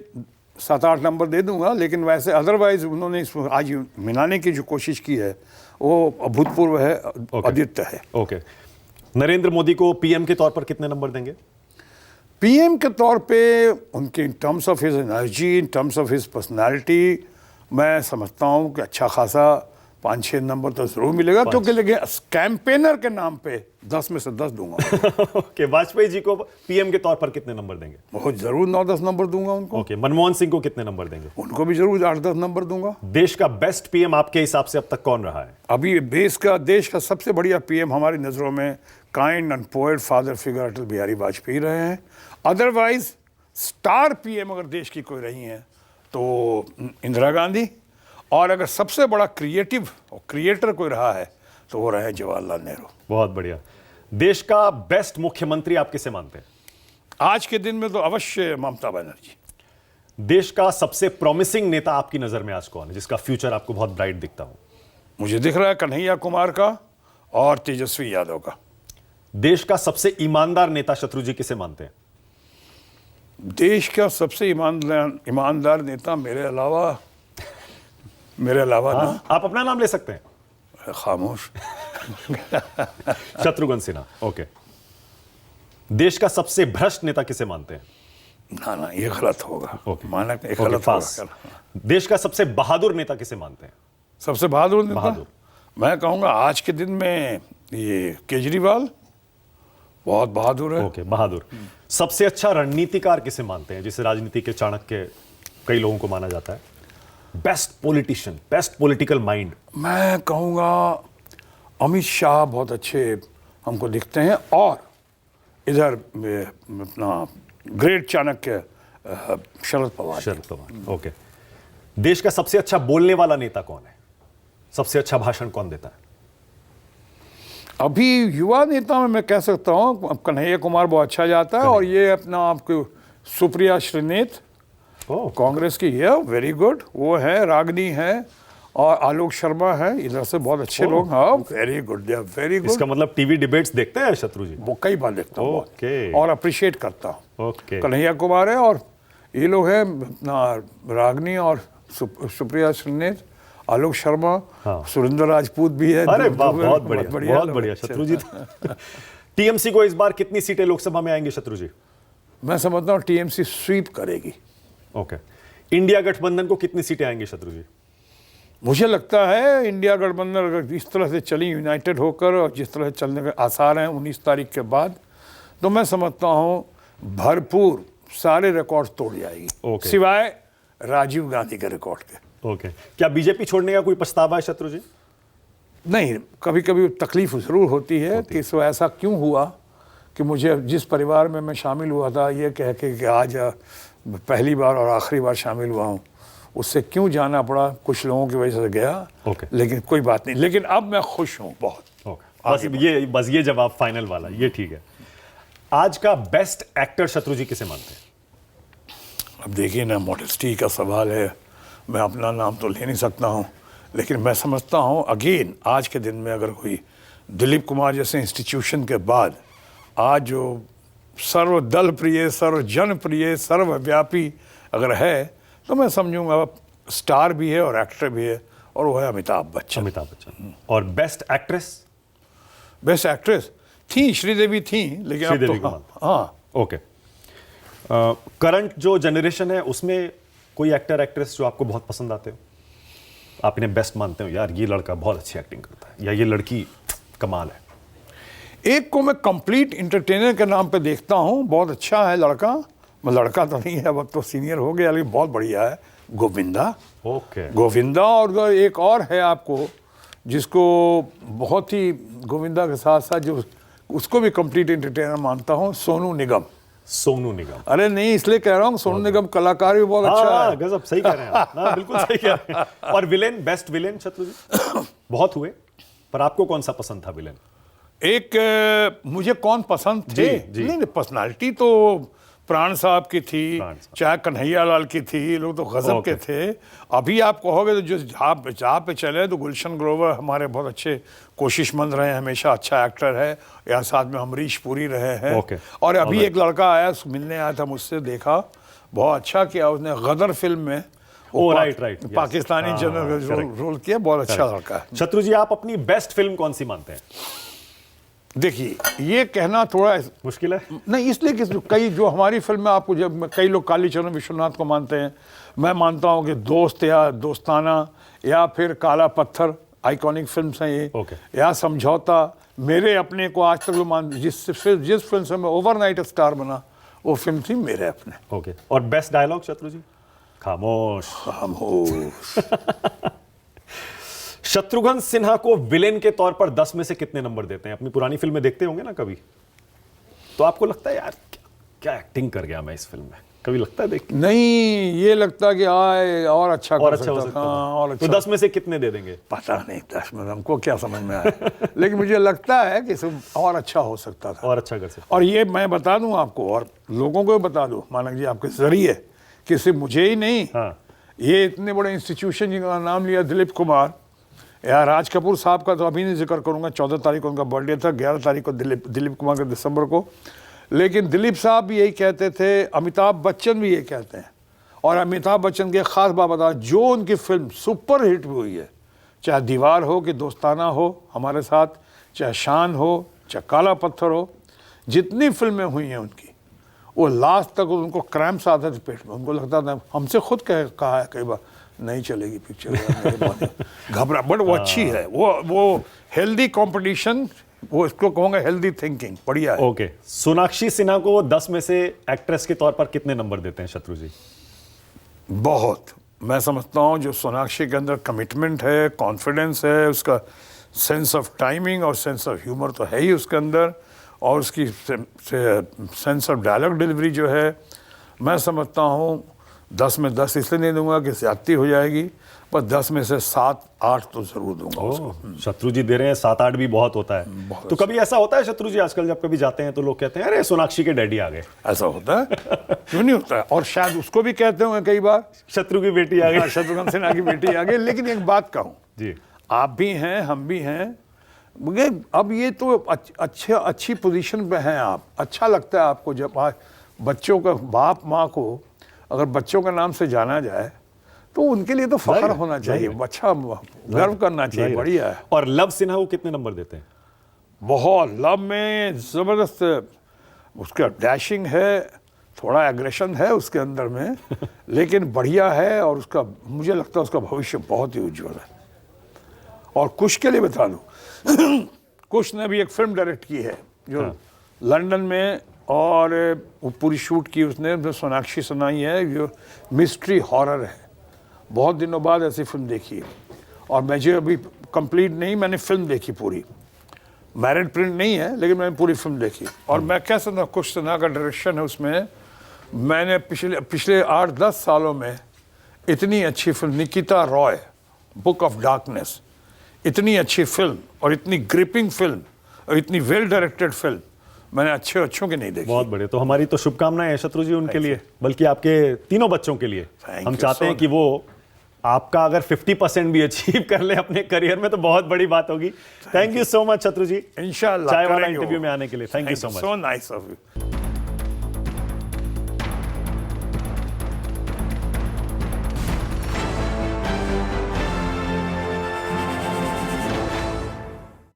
7-8 नंबर दे दूंगा, लेकिन वैसे अदरवाइज उन्होंने आज मिलाने की जो कोशिश की है वो अभूतपूर्व है, अद्वितीय है। ओके, नरेंद्र मोदी को पीएम के तौर पर कितने नंबर देंगे? पीएम के तौर पे उनके in terms of his energy, in terms of his personality, मैं समझता हूँ कि अच्छा खासा 5-6 नंबर तो जरूर मिलेगा, क्योंकि लेकिन कैंपेनर के नाम पे 10 में से 10 दूंगा। ओके, वाजपेयी जी को पीएम के तौर पर कितने नंबर देंगे? बहुत जरूर 9-10 नंबर दूंगा उनको। ओके, मनमोहन सिंह को कितने नंबर देंगे? उनको भी जरूर 8-10 नंबर दूंगा। देश का बेस्ट पीएम आपके हिसाब से अब तक कौन रहा है? अभी देश का सबसे बढ़िया पीएम हमारी नजरों में kind and poet father figure Atal Bihari Vajpayee रहे हैं। अदरवाइज स्टार पीएम अगर देश की कोई रही है तो इंदिरा गांधी, और अगर सबसे बड़ा क्रिएटिव और क्रिएटर कोई रहा है तो वो रहे जवाहरलाल नेहरू। बहुत बढ़िया। देश का बेस्ट मुख्यमंत्री आप किसे मानते हैं? आज के दिन में तो अवश्य ममता बनर्जी। देश का सबसे प्रॉमिसिंग नेता आपकी नजर में आज कौन है, जिसका फ्यूचर आपको बहुत ब्राइट दिखता हो? मुझे दिख रहा है कन्हैया कुमार का और तेजस्वी यादव का। देश का सबसे ईमानदार नेता शत्रु जी किसे मानते हैं? देश का सबसे ईमानदार नेता मेरे अलावा ना, आप अपना नाम ले सकते हैं। खामोश। शत्रुघ्न सिन्हा। ओके। देश का सबसे भ्रष्ट नेता किसे मानते हैं? ना ये गलत होगा। ओके। माना कि ओके, गलत पास। होगा। देश का सबसे बहादुर नेता किसे मानते हैं? सबसे बहादुर नेता बहादुर। मैं कहूंगा आज के दिन में ये केजरीवाल बहुत बहादुर है। ओके, बहादुर। सबसे अच्छा रणनीतिकार किसे मानते हैं, जिसे राजनीति के चाणक्य कई लोगों को माना जाता है? Best politician, best political mind. मैं कहूंगा अमित शाह बहुत अच्छे हमको दिखते हैं, और इधर अपना ग्रेट चाणक्य शरद पवार। ओके। देश का सबसे अच्छा बोलने वाला नेता कौन है? सबसे अच्छा भाषण कौन देता है? अभी युवा नेता में मैं कह सकता हूँ कन्हैया कुमार बहुत अच्छा जाता है, और ये अपना आपको सुप्रिया श्रीनेत कांग्रेस की है, वेरी गुड, वो है, रागनी है, और आलोक शर्मा है, इधर से बहुत अच्छे लोग। हाँ, very good, they are very good. इसका मतलब टीवी डिबेट्स देखते हैं शत्रु जी? वो कई बार देखता हूँ ओके। और अप्रिशिएट करता हूँ। ओके। कन्हैया कुमार है, और ये लोग हैं अपना रागनी और सुप्रिया श्रीनेत, आलोक शर्मा, हाँ। सुरेंद्र राजपूत भी है। अरे वाह, बहुत बढ़िया, बहुत बढ़िया शत्रु जी। टीएमसी को इस बार कितनी सीटें लोकसभा में आएंगी शत्रु जी? मैं समझता हूँ टीएमसी स्वीप करेगी। ओके। इंडिया गठबंधन को कितनी सीटें आएंगी शत्रु जी? मुझे लगता है इंडिया गठबंधन अगर इस तरह से चली यूनाइटेड होकर, और जिस तरह से चलने के आसार हैं 19 तारीख के बाद, तो मैं समझता हूँ भरपूर सारे रिकॉर्ड तोड़ जाएगी। ओके। सिवाय राजीव गांधी के रिकॉर्ड के। ओके। क्या बीजेपी छोड़ने का कोई पछतावा है शत्रु जी? नहीं, कभी कभी तकलीफ जरूर होती है कि सो ऐसा क्यों हुआ कि मुझे जिस परिवार में मैं शामिल हुआ था ये कह के कि आज पहली बार और आखिरी बार शामिल हुआ हूँ, उससे क्यों जाना पड़ा, कुछ लोगों की वजह से गया। ओके। लेकिन कोई बात नहीं, लेकिन अब मैं खुश हूँ बहुत। ओके। बस ये जवाब फाइनल वाला, ये ठीक है। आज का बेस्ट एक्टर शत्रु जी किसे मानते हैं? अब देखिए ना, मॉडेस्टी का सवाल है, मैं अपना नाम तो ले नहीं सकता हूँ, लेकिन मैं समझता हूँ अगेन आज के दिन में अगर कोई दिलीप कुमार जैसे इंस्टीट्यूशन के बाद आज जो सर्वदल प्रिय, सर्वजन प्रिय, सर्वव्यापी अगर है, तो मैं समझूंगा स्टार भी है और एक्टर भी है, और वो है अमिताभ बच्चन। अमिताभ बच्चन। और बेस्ट एक्ट्रेस? बेस्ट एक्ट्रेस थी श्रीदेवी थी, लेकिन अब श्रीदेवी तो को हाँ। ओके। करंट जो जनरेशन है उसमें कोई एक्टर एक्ट्रेस जो आपको बहुत पसंद आते हो, आप इन्हें बेस्ट मानते हो, यार ये लड़का बहुत अच्छी एक्टिंग करता है, या ये लड़की कमाल है? एक को मैं कंप्लीट इंटरटेनर के नाम पे देखता हूँ, बहुत अच्छा है लड़का, मैं लड़का तो नहीं है, अब तो सीनियर हो गया, लेकिन बहुत बढ़िया है, गोविंदा। ओके। गोविंदा, और एक और है आपको जिसको बहुत ही गोविंदा के साथ साथ जो उसको भी कंप्लीट एंटरटेनर मानता हूँ, सोनू निगम। सोनू निगम? अरे नहीं, इसलिए कह रहा हूँ सोनू निगम कलाकार भी बहुत अच्छा है। गजब, सही कह रहे हैं आप। बिल्कुल सही कह रहे हैं। और विलेन, बेस्ट विलेन शत्रु जी? बहुत हुए, पर आपको कौन सा पसंद था विलेन? एक मुझे कौन पसंद थे? जी। नहीं, पर्सनालिटी तो प्राण साहब की थी, प्राण साहब। चाहे कन्हैया लाल की थी, ये लोग तो गजब के थे। अभी आप कहोगे तो जो जहाँ पे चले तो गुलशन ग्रोवर हमारे बहुत अच्छे कोशिशमंद रहे हैं, हमेशा अच्छा एक्टर है, या साथ में अमरीश पुरी रहे हैं। Okay. और अभी एक लड़का आया, मिलने आया था मुझसे, देखा बहुत अच्छा किया उसने, गदर फिल्म में वो राइट पाकिस्तानी जनरल का रोल किया, बहुत अच्छा लड़का है। शत्रु जी, आप अपनी बेस्ट फिल्म कौन सी मानते हैं? देखिए, ये कहना थोड़ा मुश्किल है नहीं, इसलिए कि कई जो हमारी फिल्म में आपको, जब कई लोग कालीचरण विश्वनाथ को मानते हैं, मैं मानता हूँ कि दोस्त या दोस्ताना या फिर काला पत्थर आइकॉनिक फिल्म हैं ये, या समझौता, मेरे अपने को आज तक लोग मान, जिस फिल्म से मैं ओवरनाइट स्टार बना, वो फिल्म थी मेरे अपने। ओके, और बेस्ट डायलॉग शत्रु जी? खामोश। खामोश। शत्रुघ्न सिन्हा को विलेन के तौर पर 10 में से कितने नंबर देते हैं? अपनी पुरानी फिल्में देखते होंगे ना कभी, तो आपको लगता है यार क्या एक्टिंग कर गया मैं इस फिल्म में? कभी लगता है देख? नहीं, ये लगता कि आए और अच्छा और कर अच्छा हो सकता सकता था। हाँ, और तो अच्छा। 10 में से कितने दे देंगे? पता नहीं 10 में हमको क्या समझ में आया, लेकिन मुझे लगता है कि और अच्छा हो सकता था, और अच्छा कर सकते। और ये मैं बता दूं आपको, और लोगों को भी बता दूं, मानक जी आपके जरिए, कि सिर्फ मुझे ही नहीं, हाँ। ये इतने बड़े इंस्टीट्यूशन जिनका नाम लिया, दिलीप कुमार या राज कपूर साहब का तो अभी नहीं जिक्र करूंगा, 14 तारीख को उनका बर्थडे था, 11 तारीख को दिलीप कुमार के दिसंबर को, लेकिन दिलीप साहब भी यही कहते थे, अमिताभ बच्चन भी यही कहते हैं। और अमिताभ बच्चन की खास बात बता, जो उनकी फिल्म सुपर हिट हुई है, चाहे दीवार हो कि दोस्ताना हो हमारे साथ, चाहे शान हो, चाहे काला पत्थर हो, जितनी फिल्में हुई हैं उनकी, वो लास्ट तक उनको क्रैम्प्स आते थे पेट में, उनको लगता था, हमसे खुद कहा है कई बार, नहीं चलेगी पिक्चर, घबरा, बट वो अच्छी है, वो हेल्दी कंपटीशन, वो इसको कहूँगा हेल्दी थिंकिंग, बढ़िया है। ओके, सोनाक्षी सिन्हा को 10 में से एक्ट्रेस के तौर पर कितने नंबर देते हैं शत्रु जी? बहुत, मैं समझता हूँ जो सोनाक्षी के अंदर कमिटमेंट है, कॉन्फिडेंस है, उसका सेंस ऑफ टाइमिंग और सेंस ऑफ ह्यूमर तो है ही उसके अंदर, और उसकी सेंस ऑफ डायलॉग डिलीवरी जो है, मैं समझता हूँ 10 में 10 इसलिए नहीं दूंगा कि ज्यादती हो जाएगी, पर 10 में से 7-8 तो जरूर दूंगा उसको। शत्रु जी दे रहे हैं, 7-8 भी बहुत होता है। तो कभी ऐसा होता है शत्रु जी, आजकल जब कभी जाते हैं तो लोग कहते हैं अरे सोनाक्षी के डैडी आ गए, ऐसा होता है? क्यों नहीं होता है? और शायद उसको भी कहते होंगे कई बार, शत्रु की बेटी आ गई, शत्रुघ्न सिन्हा की बेटी आ गई। लेकिन एक बात कहूँ जी, आप भी हैं, हम भी हैं, मुझे अब ये तो अच्छी पोजीशन पे हैं आप, अच्छा लगता है आपको जब बच्चों का बाप माँ को अगर बच्चों का नाम से जाना जाए तो उनके लिए तो फख्र होना चाहिए, अच्छा गर्व करना चाहिए, बढ़िया है। और लव सिन्हा को कितने नंबर देते हैं? बहुत, लव में जबरदस्त उसका डैशिंग है, थोड़ा एग्रेशन है उसके अंदर में, लेकिन बढ़िया है, और उसका मुझे लगता है उसका भविष्य बहुत ही उज्जवल है। और कुश के लिए बता दूं, कुश ने भी एक फिल्म डायरेक्ट की है जो लंदन में, और वो पूरी शूट की उसने, सोनाक्षी सिन्हा है, जो मिस्ट्री हॉरर है। बहुत दिनों बाद ऐसी फिल्म देखी है, और मुझे अभी कंप्लीट नहीं, मैंने फिल्म देखी पूरी, मैरिड प्रिंट नहीं है, लेकिन मैंने पूरी फिल्म देखी। और मैं कह सकता हूँ कुश सिन्हा का डायरेक्शन है उसमें, मैंने पिछले 8-10 सालों में इतनी अच्छी film, Nikita Roy, book of darkness, इतनी अच्छी फिल्म और इतनी ग्रिपिंग फिल्म और इतनी वेल डायरेक्टेड फिल्म मैंने अच्छों की नहीं देखी। बहुत बढ़िया, तो हमारी तो शुभकामनाएं हैं शत्रु जी उनके लिए, बल्कि आपके तीनों बच्चों के लिए। हम चाहते हैं कि वो आपका अगर 50% भी अचीव कर ले अपने करियर में तो बहुत बड़ी बात होगी। थैंक यू सो मच शत्रु जी, इंशाल्लाह चाय वाला इंटरव्यू में आने के लिए। Thank you so much. So nice of you.